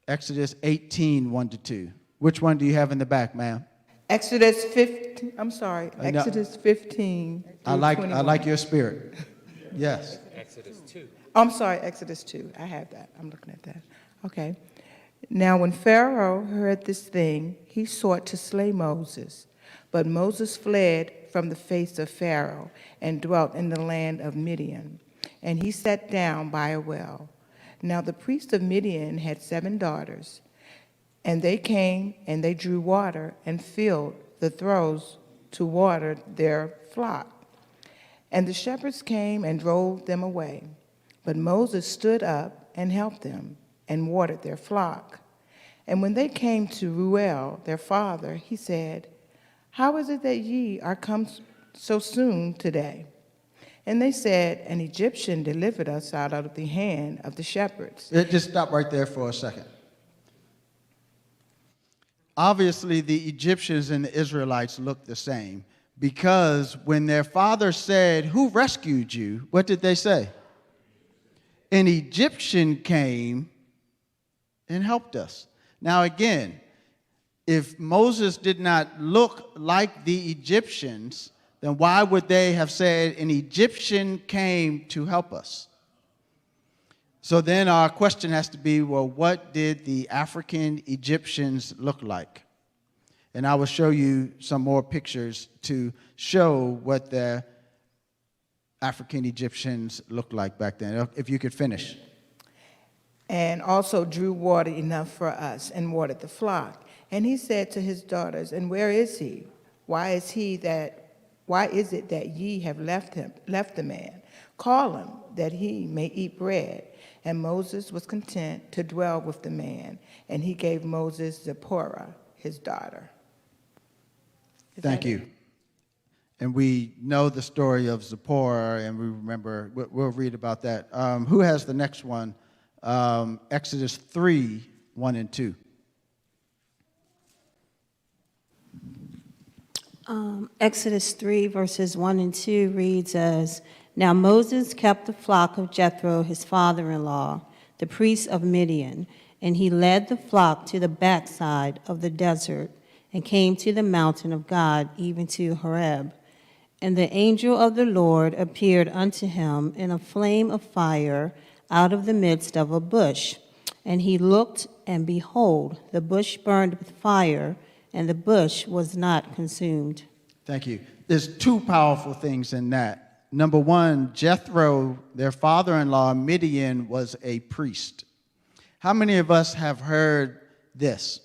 Exodus 18:1-2. Which one do you have in the back, ma'am? Exodus 15, I'm sorry, Exodus 15 through 21. I like your spirit. Yes. Exodus 2. I'm sorry, Exodus 2. I have that. I'm looking at that. Okay. Now, when Pharaoh heard this thing, he sought to slay Moses. But Moses fled from the face of Pharaoh and dwelt in the land of Midian. And he sat down by a well. Now, the priest of Midian had 7 daughters. And they came and they drew water and filled the troughs to water their flock. And the shepherds came and drove them away. But Moses stood up and helped them and watered their flock. And when they came to Ruel, their father, he said, "How is it that ye are come so soon today?" And they said, "An Egyptian delivered us out of the hand of the shepherds." Just stop right there for a second. Obviously, the Egyptians and the Israelites looked the same, because when their father said, "Who rescued you?" what did they say? An Egyptian came and helped us. Now again, if Moses did not look like the Egyptians, then why would they have said an Egyptian came to help us? So then our question has to be, well, what did the African Egyptians look like? And I will show you some more pictures to show what the African Egyptians looked like back then. If you could finish. And also drew water enough for us and watered the flock. And he said to his daughters, "And where is he? Why is it that ye have left the man? Call him, that he may eat bread." And Moses was content to dwell with the man, and he gave Moses Zipporah, his daughter. Thank you. And we know the story of Zipporah, and we remember, we'll read about that. Who has the next one? Exodus 3:1-2. Exodus 3, verses 1 and 2 reads as, "Now Moses kept the flock of Jethro, his father-in-law, the priest of Midian, and he led the flock to the backside of the desert and came to the mountain of God, even to Horeb. And the angel of the Lord appeared unto him in a flame of fire out of the midst of a bush. And he looked, and behold, the bush burned with fire, and the bush was not consumed." Thank you. There's 2 powerful things in that. Number 1, Jethro, their father-in-law, Midian, was a priest. How many of us have heard this?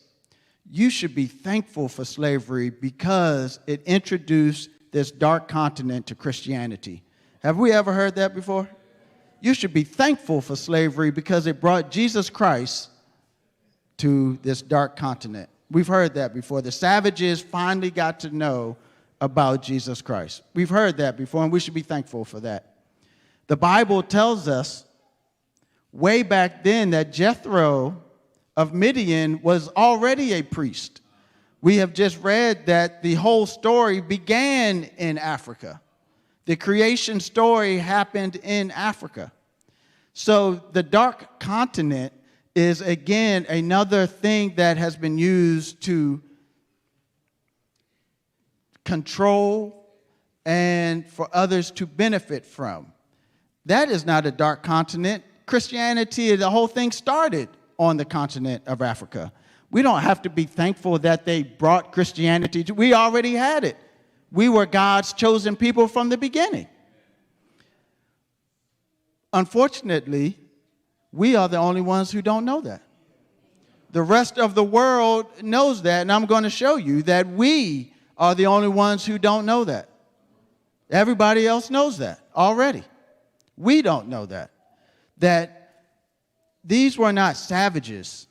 You should be thankful for slavery because it introduced this dark continent to Christianity. Have we ever heard that before? You should be thankful for slavery because it brought Jesus Christ to this dark continent. We've heard that before. The savages finally got to know about Jesus Christ. We've heard that before, and we should be thankful for that. The Bible tells us way back then that Jethro of Midian was already a priest. We have just read that the whole story began in Africa. The creation story happened in Africa. So the dark continent is, again, another thing that has been used to control and for others to benefit from. That is not a dark continent. Christianity, the whole thing started on the continent of Africa. We don't have to be thankful that they brought Christianity to, we already had it. We were God's chosen people from the beginning. Unfortunately, we are the only ones who don't know that. The rest of the world knows that, and I'm going to show you that we are the only ones who don't know that. Everybody else knows that already. We don't know that. That these were not savages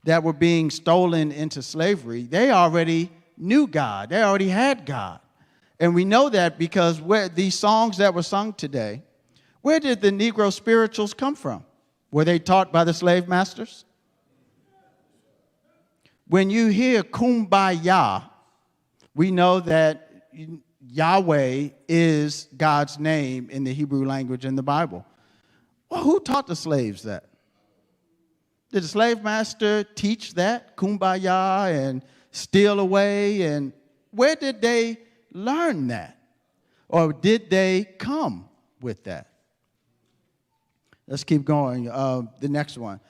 that were being stolen into slavery. They already knew God. They already had God. And we know that because these songs that were sung today, where did the Negro spirituals come from? Were they taught by the slave masters? When you hear Kumbaya, we know that Yahweh is God's name in the Hebrew language in the Bible. Well, who taught the slaves that? Did the slave master teach that, Kumbaya and steal away? And where did they learn that? Or did they come with that? Let's keep going. The next one.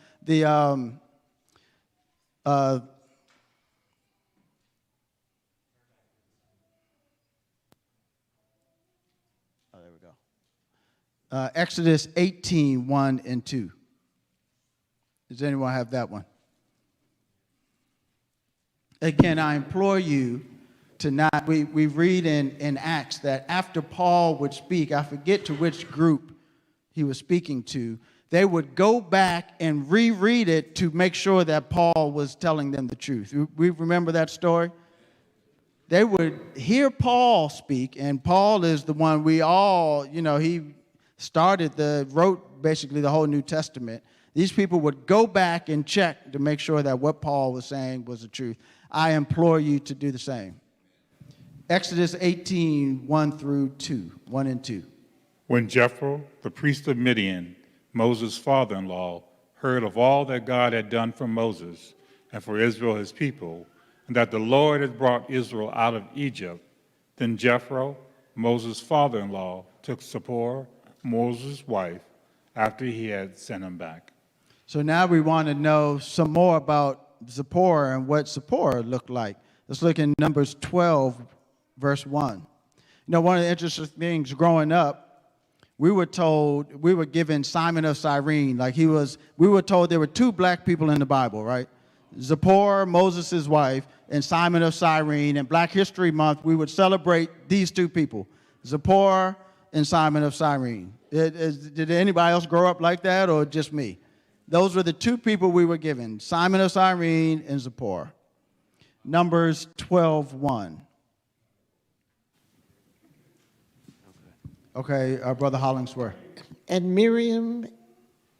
Exodus 18, 1 and 2. Does anyone have that one? Again, I implore you to not, we read in Acts that after Paul would speak, I forget to which group he was speaking to, they would go back and reread it to make sure that Paul was telling them the truth. We remember that story? They would hear Paul speak, and Paul is the one we all, he wrote basically the whole New Testament. These people would go back and check to make sure that what Paul was saying was the truth. I implore you to do the same. Exodus 18, 1 and 2. When Jethro, the priest of Midian, Moses' father-in-law, heard of all that God had done for Moses and for Israel his people, and that the Lord had brought Israel out of Egypt, then Jethro, Moses' father-in-law, took Zipporah, Moses' wife, after he had sent him back. So now we want to know some more about Zipporah and what Zipporah looked like. Let's look in Numbers 12, verse 1. One of the interesting things growing up, we were given Simon of Cyrene. We were told there were two black people in the Bible, right? Zipporah, Moses' wife, and Simon of Cyrene. In Black History Month, we would celebrate these two people, Zipporah and Simon of Cyrene. Did anybody else grow up like that, or just me? Those were the two people we were given, Simon of Cyrene and Zipporah. Numbers 12:1. Okay, Brother Hollingsworth. And Miriam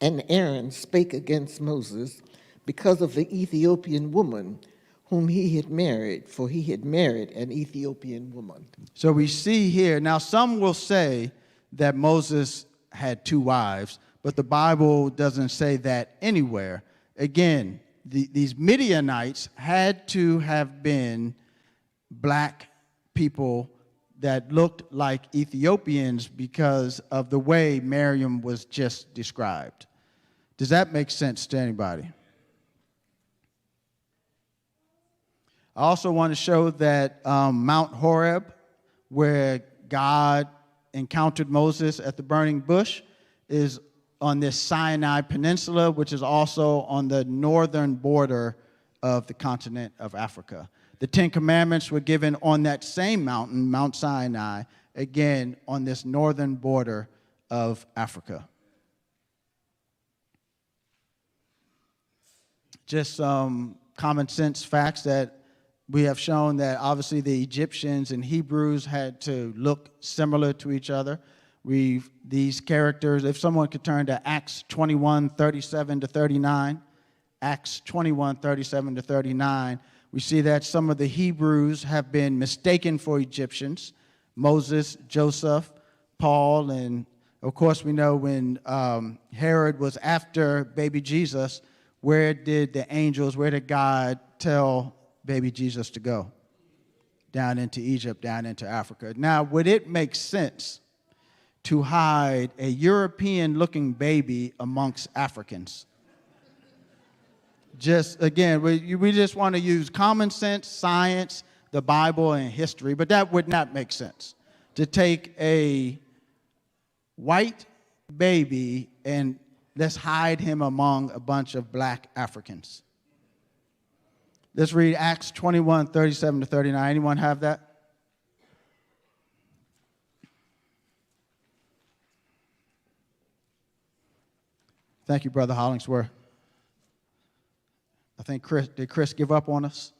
and Aaron spake against Moses because of the Ethiopian woman whom he had married, for he had married an Ethiopian woman. So we see here, now some will say that Moses had two wives, but the Bible doesn't say that anywhere. Again, these Midianites had to have been black people that looked like Ethiopians because of the way Miriam was just described. Does that make sense to anybody? I also want to show that Mount Horeb, where God encountered Moses at the burning bush, is on this Sinai Peninsula, which is also on the northern border of the continent of Africa. The Ten Commandments were given on that same mountain, Mount Sinai, again on this northern border of Africa. Just some common sense facts that we have shown that obviously the Egyptians and Hebrews had to look similar to each other. These characters, if someone could turn to Acts 21:37-39, Acts 21:37-39, we see that some of the Hebrews have been mistaken for Egyptians, Moses, Joseph, Paul, and of course we know when Herod was after baby Jesus, where did God tell baby Jesus to go? Down into Egypt, down into Africa. Now, would it make sense to hide a European-looking baby amongst Africans? Just, again, we just want to use common sense, science, the Bible, and history, but that would not make sense. To take a white baby and let's hide him among a bunch of black Africans. Let's read Acts 21, 37 to 39. Anyone have that? Thank you, Brother Hollingsworth. I think did Chris give up on us?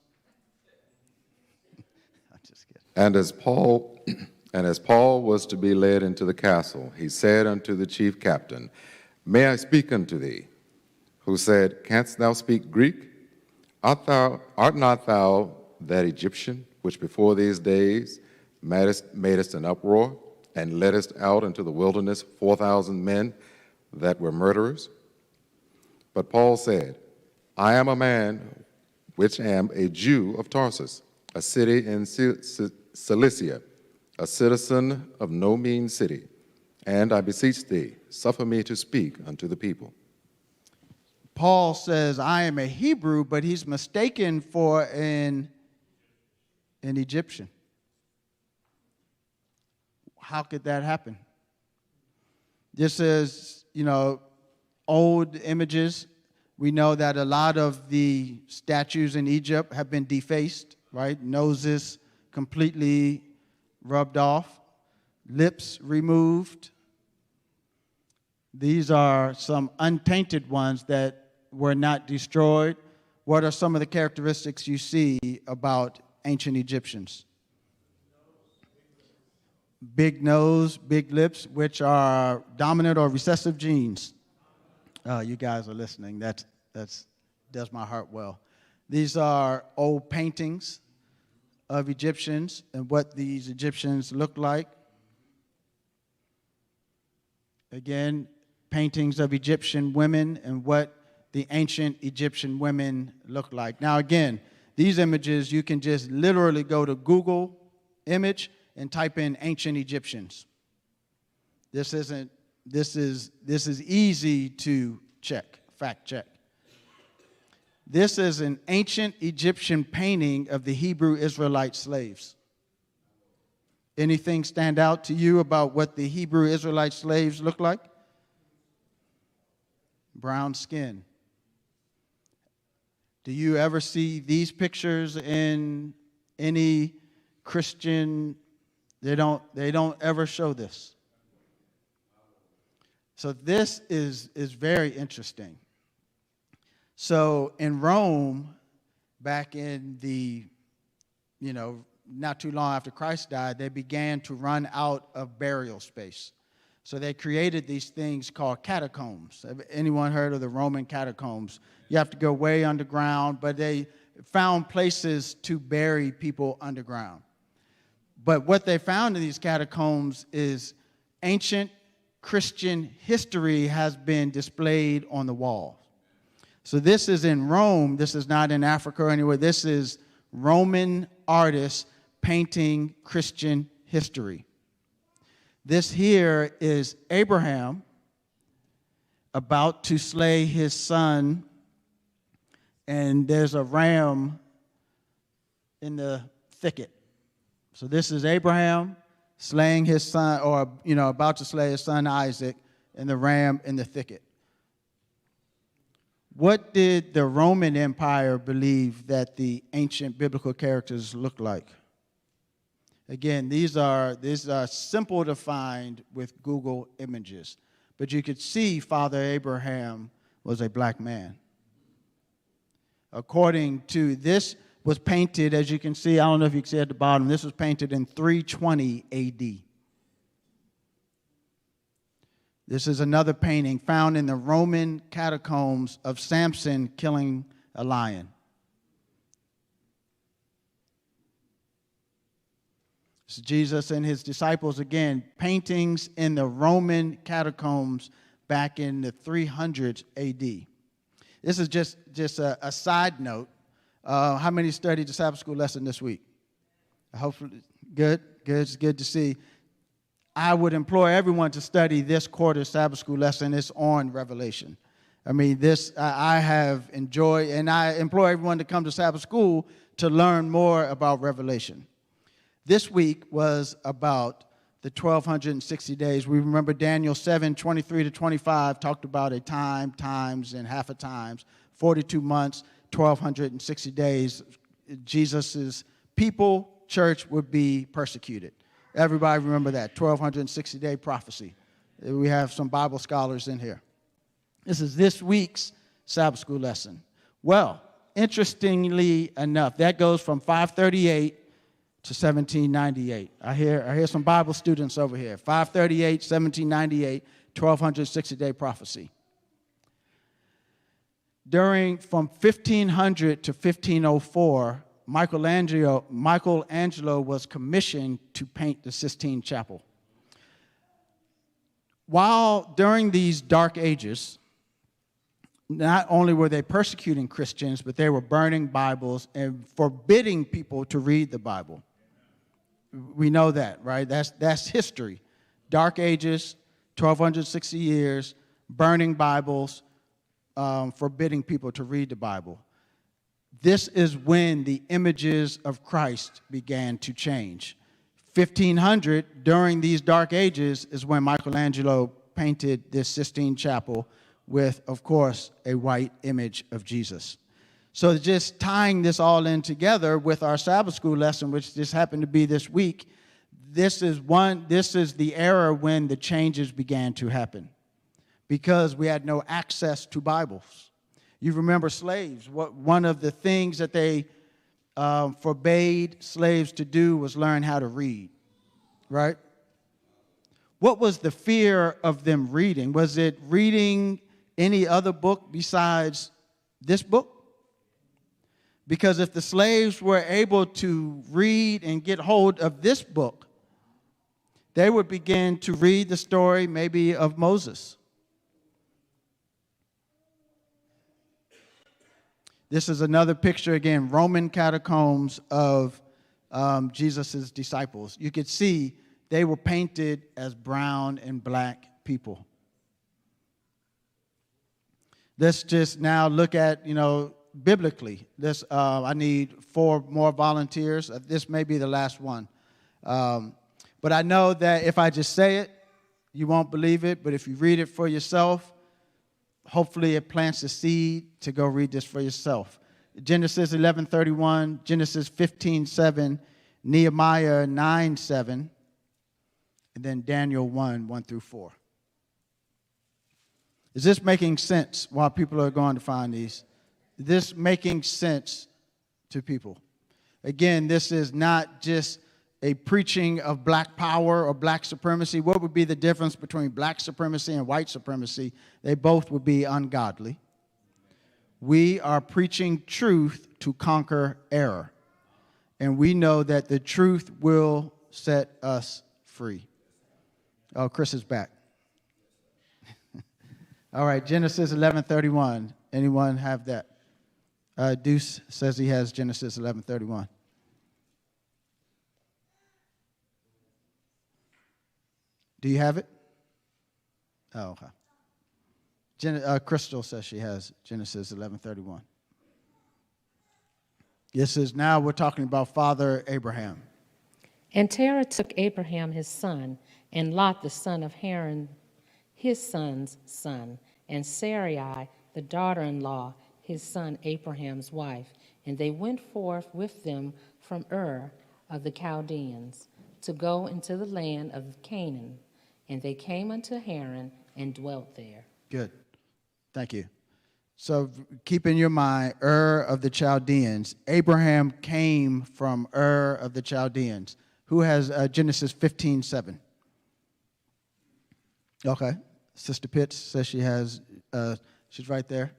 I'm just kidding. And as Paul was to be led into the castle, he said unto the chief captain, May I speak unto thee? Who said, Canst thou speak Greek? Art not thou that Egyptian, which before these days madest an uproar, and leddest out into the wilderness 4,000 men that were murderers? But Paul said, I am a man which am a Jew of Tarsus, a city in Cilicia, a citizen of no mean city, and I beseech thee, suffer me to speak unto the people. Paul says, I am a Hebrew, but he's mistaken for an Egyptian. How could that happen? This is, old images. We know that a lot of the statues in Egypt have been defaced, right? Noses completely rubbed off, lips removed. These are some untainted ones that were not destroyed. What are some of the characteristics you see about ancient Egyptians? Big nose, big lips, which are dominant or recessive genes. You guys are listening. That does my heart well. These are old paintings of Egyptians and what these Egyptians looked like. Again, paintings of Egyptian women and what the ancient Egyptian women looked like. Now, again, these images, you can just literally go to Google image and type in ancient Egyptians. This is easy to check, fact check. This is an ancient Egyptian painting of the Hebrew Israelite slaves. Anything stand out to you about what the Hebrew Israelite slaves look like? Brown skin. Do you ever see these pictures in any Christian? They don't ever show this. So this is very interesting. So in Rome, back in the, not too long after Christ died, they began to run out of burial space. So they created these things called catacombs. Have anyone heard of the Roman catacombs? You have to go way underground, but they found places to bury people underground. But what they found in these catacombs is ancient Christian history has been displayed on the wall. So this is in Rome. This is not in Africa or anywhere. This is Roman artists painting Christian history. This here is Abraham about to slay his son, and there's a ram in the thicket. So this is Abraham slaying his son, or about to slay his son Isaac, and the ram in the thicket. What did the Roman Empire believe that the ancient biblical characters looked like? Again, these are simple to find with Google images. But you could see Father Abraham was a black man. According to this, was painted, as you can see, I don't know if you can see at the bottom, this was painted in 320 AD. This is another painting found in the Roman catacombs of Samson killing a lion. It's Jesus and his disciples, again, paintings in the Roman catacombs back in the 300s AD. This is just a side note. How many studied the Sabbath school lesson this week? Hopefully, good. It's good to see. I would implore everyone to study this quarter's Sabbath school lesson. It's on Revelation. I mean, I have enjoyed, and I implore everyone to come to Sabbath school to learn more about Revelation. This week was about the 1,260 days. We remember Daniel 7, 23 to 25 talked about a time, times, and half a times, 42 months. 1260 days, Jesus' people, church, would be persecuted. Everybody remember that, 1260-day prophecy. We have some Bible scholars in here. This is this week's Sabbath school lesson. Well, interestingly enough, that goes from 538 to 1798. I hear some Bible students over here. 538, 1798, 1260-day prophecy. From 1500 to 1504, Michelangelo was commissioned to paint the Sistine Chapel. While during these dark ages, not only were they persecuting Christians, but they were burning Bibles and forbidding people to read the Bible. We know that, right? That's history. Dark ages, 1260 years, burning Bibles, forbidding people to read the Bible. This is when the images of Christ began to change. 1500, during these dark ages, is when Michelangelo painted this Sistine Chapel with, of course, a white image of Jesus. So just tying this all in together with our Sabbath school lesson, which just happened to be this week, this is the era when the changes began to happen, because we had no access to Bibles. You remember slaves. One of the things that they forbade slaves to do was learn how to read, right? What was the fear of them reading? Was it reading any other book besides this book? Because if the slaves were able to read and get hold of this book, they would begin to read the story maybe of Moses. This is another picture, again, Roman catacombs of Jesus' disciples. You could see they were painted as brown and black people. Let's just now look at, biblically. I need 4 more volunteers. This may be the last one. But I know that if I just say it, you won't believe it. But if you read it for yourself, hopefully it plants a seed to go read this for yourself. Genesis 11:31, Genesis 15:7, Nehemiah 9:7, and then Daniel 1 through 4. Is this making sense while people are going to find these? Is this making sense to people? Again, this is not just a preaching of black power or black supremacy. What would be the difference between black supremacy and white supremacy? They both would be ungodly. We are preaching truth to conquer error. And we know that the truth will set us free. Oh, Chris is back. All right, Genesis 11:31. Anyone have that? Deuce says he has Genesis 11:31. Do you have it? Oh, okay. Crystal says she has Genesis 11:31. This is now we're talking about Father Abraham. And Terah took Abraham his son, and Lot the son of Haran his son's son, and Sarai the daughter-in-law his son Abraham's wife. And they went forth with them from Ur of the Chaldeans to go into the land of Canaan. And they came unto Haran and dwelt there. Good. Thank you. So keep in your mind, Ur of the Chaldeans. Abraham came from Ur of the Chaldeans. Who has Genesis 15:7? Okay. Sister Pitts says she has, she's right there,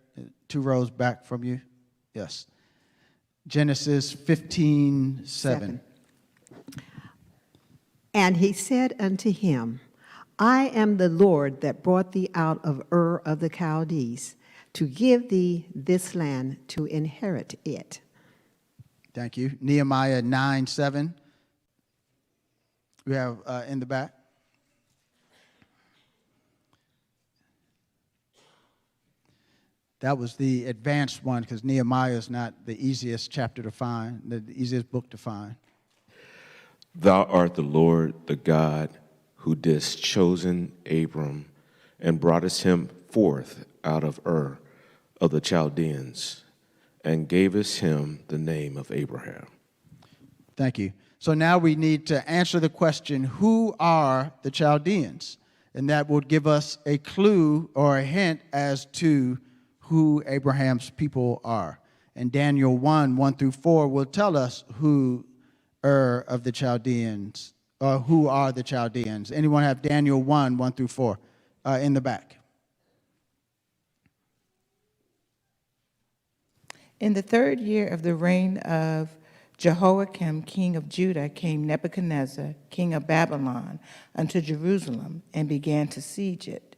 2 rows back from you. Yes. Genesis 15:7. And he said unto him, I am the Lord that brought thee out of Ur of the Chaldees, to give thee this land to inherit it. Thank you. Nehemiah 9:7. We have in the back. That was the advanced one, because Nehemiah is not the easiest chapter to find, the easiest book to find. Thou art the Lord, the God, who didst chosen Abram and broughtest him forth out of Ur of the Chaldeans, and gavest him the name of Abraham. Thank you. So now we need to answer the question, who are the Chaldeans? And that would give us a clue or a hint as to who Abraham's people are. And Daniel 1 through 4 will tell us who of the Chaldeans, or who are the Chaldeans. Anyone have Daniel 1 through 4 in the back? In the 3rd year of the reign of Jehoiakim, king of Judah, came Nebuchadnezzar, king of Babylon, unto Jerusalem, and began to siege it.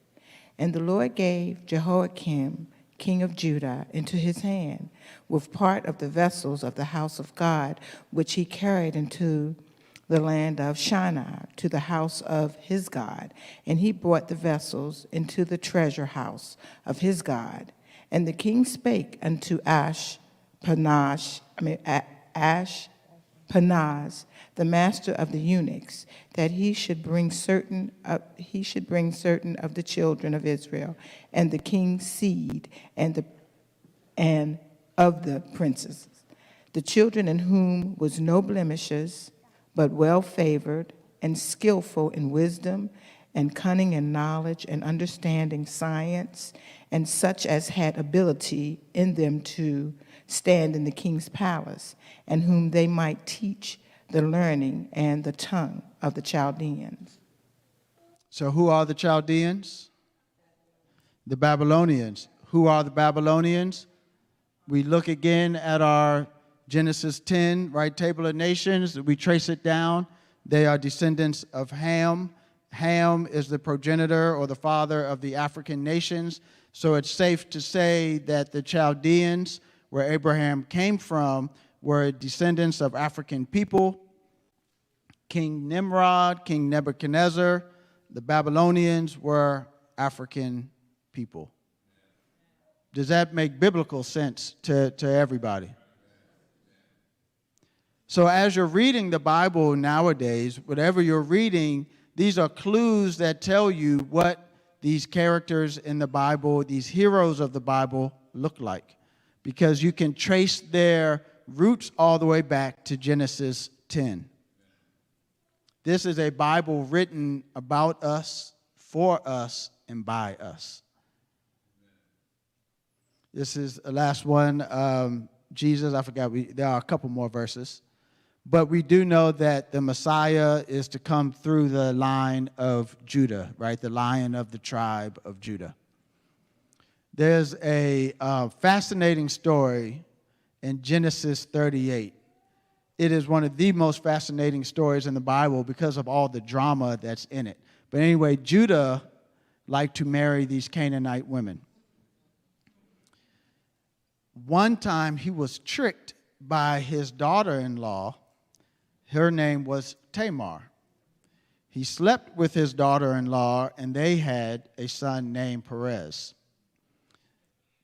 And the Lord gave Jehoiakim, king of Judah, into his hand, with part of the vessels of the house of God, which he carried into the land of Shinar, to the house of his God. And he brought the vessels into the treasure house of his God. And the king spake unto Ashpenaz, the master of the eunuchs, that he should bring certain of the children of Israel, and the king's seed, and of the princes, the children in whom was no blemishes, but well favored, and skillful in wisdom, and cunning in knowledge, and understanding science, and such as had ability in them to stand in the king's palace, and whom they might teach the learning and the tongue of the Chaldeans. So who are the Chaldeans? The Babylonians. Who are the Babylonians? We look again at our Genesis 10, right, table of nations. We trace it down. They are descendants of Ham. Ham is the progenitor or the father of the African nations. So it's safe to say that the Chaldeans, where Abraham came from, were descendants of African people. King Nimrod, King Nebuchadnezzar, the Babylonians were African people. Does that make biblical sense to everybody? So as you're reading the Bible nowadays, whatever you're reading, these are clues that tell you what these characters in the Bible, these heroes of the Bible, look like. Because you can trace their roots all the way back to Genesis 10. This is a Bible written about us, for us, and by us. This is the last one. Jesus, I forgot, there are a couple more verses. But we do know that the Messiah is to come through the line of Judah, right? The Lion of the tribe of Judah. There's a fascinating story in Genesis 38. It is one of the most fascinating stories in the Bible because of all the drama that's in it. But anyway, Judah liked to marry these Canaanite women. One time he was tricked by his daughter-in-law. Her name was Tamar. He slept with his daughter-in-law, and they had a son named Perez.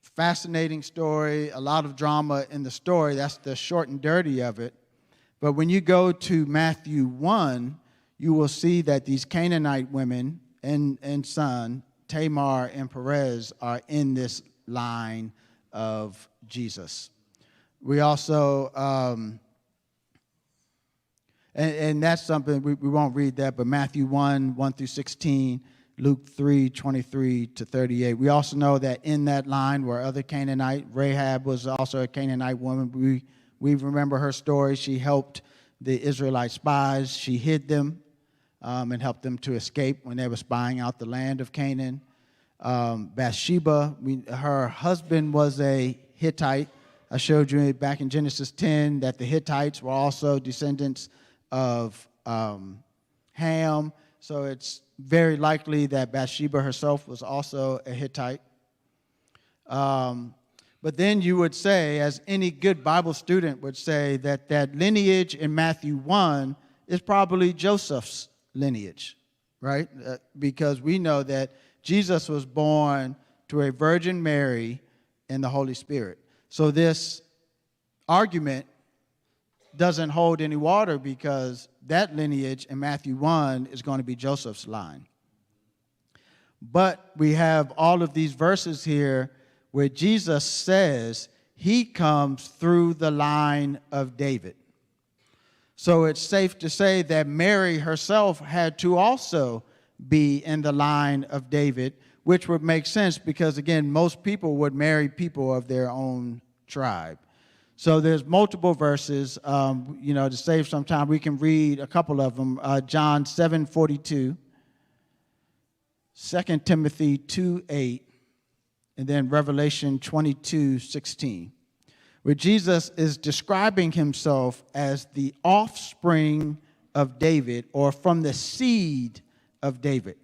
Fascinating story, a lot of drama in the story. That's the short and dirty of it. But when you go to Matthew 1, you will see that these Canaanite women and son, Tamar and Perez, are in this line of Jesus. We also, and that's something, we won't read that, but Matthew 1 through 16, Luke 3, 23 to 38. We also know that in that line were other Canaanite. Rahab was also a Canaanite woman. We remember her story. She helped the Israelite spies. She hid them and helped them to escape when they were spying out the land of Canaan. Bathsheba, her husband was a Hittite. I showed you back in Genesis 10 that the Hittites were also descendants of Ham. So it's very likely that Bathsheba herself was also a Hittite. But then you would say, as any good Bible student would say, that lineage in Matthew 1 is probably Joseph's lineage, right? Because we know that Jesus was born to a Virgin Mary and the Holy Spirit. So this argument doesn't hold any water because that lineage in Matthew 1 is going to be Joseph's line. But we have all of these verses here where Jesus says he comes through the line of David. So it's safe to say that Mary herself had to also be in the line of David, which would make sense because, again, most people would marry people of their own tribe. So there's multiple verses. To save some time, we can read a couple of them. John 7:42, 2 Timothy 2:8, and then Revelation 22:16, where Jesus is describing himself as the offspring of David, or from the seed of David.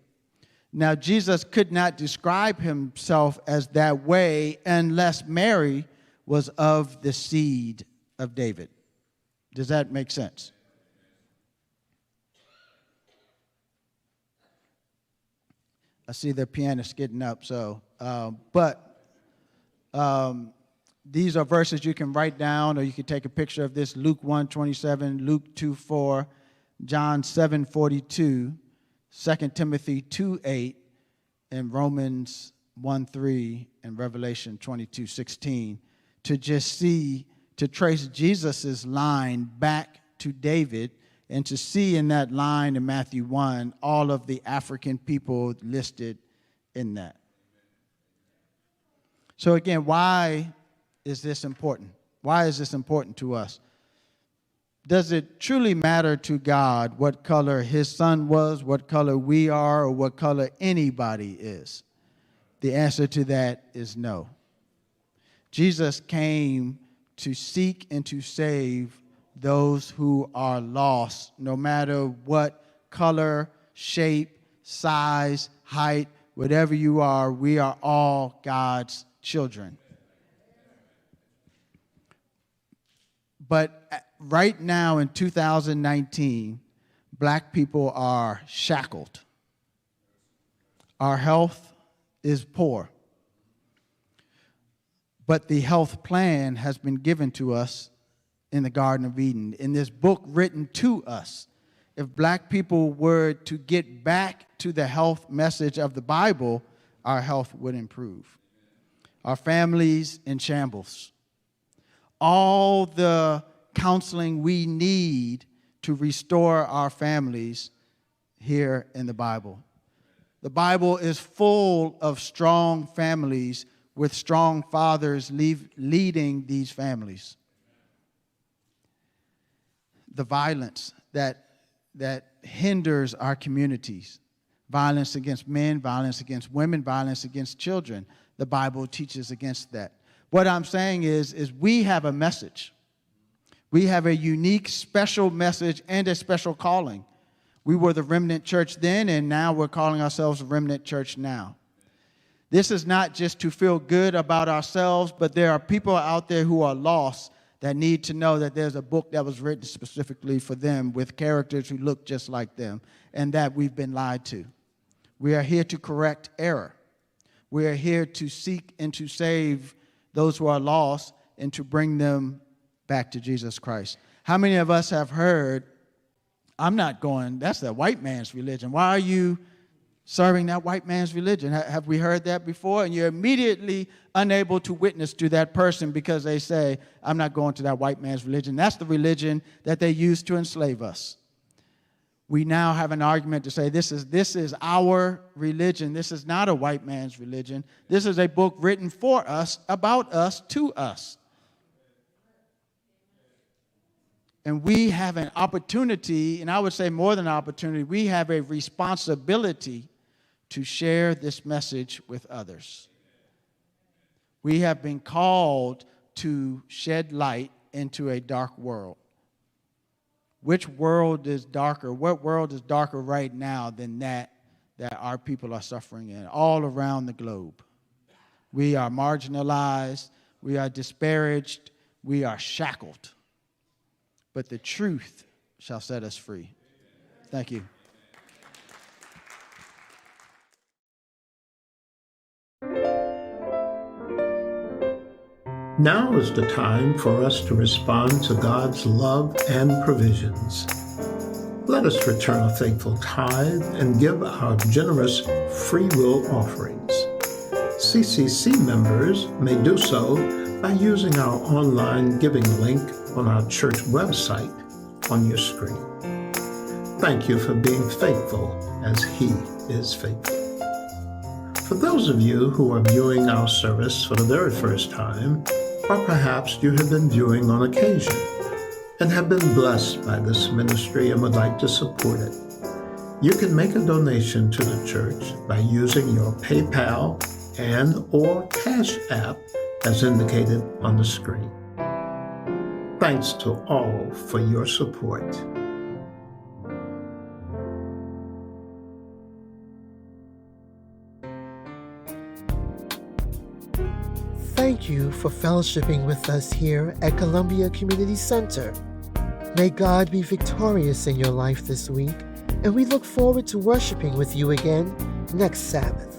Now, Jesus could not describe himself as that way unless Mary was of the seed of David. Does that make sense? I see the pianist getting up, these are verses you can write down, or you can take a picture of this: Luke 1:27, Luke 2:4, John 7:42, 2 Timothy 2:8, and Romans 1:3, and Revelation 22:16, to just to trace Jesus's line back to David, and to see in that line in Matthew 1 all of the African people listed in that. So again, why is this important? Why is this important to us? Does it truly matter to God what color his son was, what color we are, or what color anybody is? The answer to that is no. Jesus came to seek and to save those who are lost, no matter what color, shape, size, height, whatever you are, we are all God's children. But right now in 2019, black people are shackled. Our health is poor. But the health plan has been given to us in the Garden of Eden, in this book written to us. If black people were to get back to the health message of the Bible, our health would improve. Our families in shambles. All the counseling we need to restore our families here in the Bible. The Bible is full of strong families with strong fathers leading these families. The violence that hinders our communities, violence against men, violence against women, violence against children, the Bible teaches against that. What I'm saying is we have a message. We have a unique, special message and a special calling. We were the remnant church then, and now we're calling ourselves the remnant church now. This is not just to feel good about ourselves, but there are people out there who are lost that need to know that there's a book that was written specifically for them with characters who look just like them, and that we've been lied to. We are here to correct error. We are here to seek and to save those who are lost and to bring them back to Jesus Christ. How many of us have heard, I'm not going, that's the white man's religion. Why are you serving that white man's religion? Have we heard that before? And you're immediately unable to witness to that person because they say, I'm not going to that white man's religion. That's the religion that they used to enslave us. We now have an argument to say this is our religion. This is not a white man's religion. This is a book written for us, about us, to us. And we have an opportunity, and I would say more than an opportunity, we have a responsibility to share this message with others. We have been called to shed light into a dark world. Which world is darker? What world is darker right now than that our people are suffering in all around the globe? We are marginalized, we are disparaged, we are shackled. But the truth shall set us free. Thank you. Now is the time for us to respond to God's love and provisions. Let us return a thankful tithe and give our generous free will offerings. CCC members may do so by using our online giving link on our church website on your screen. Thank you for being faithful as He is faithful. For those of you who are viewing our service for the very first time, or perhaps you have been viewing on occasion and have been blessed by this ministry and would like to support it, you can make a donation to the church by using your PayPal and/or Cash App as indicated on the screen. Thanks to all for your support. Thank you for fellowshipping with us here at Columbia Community Center. May God be victorious in your life this week, and we look forward to worshiping with you again next Sabbath.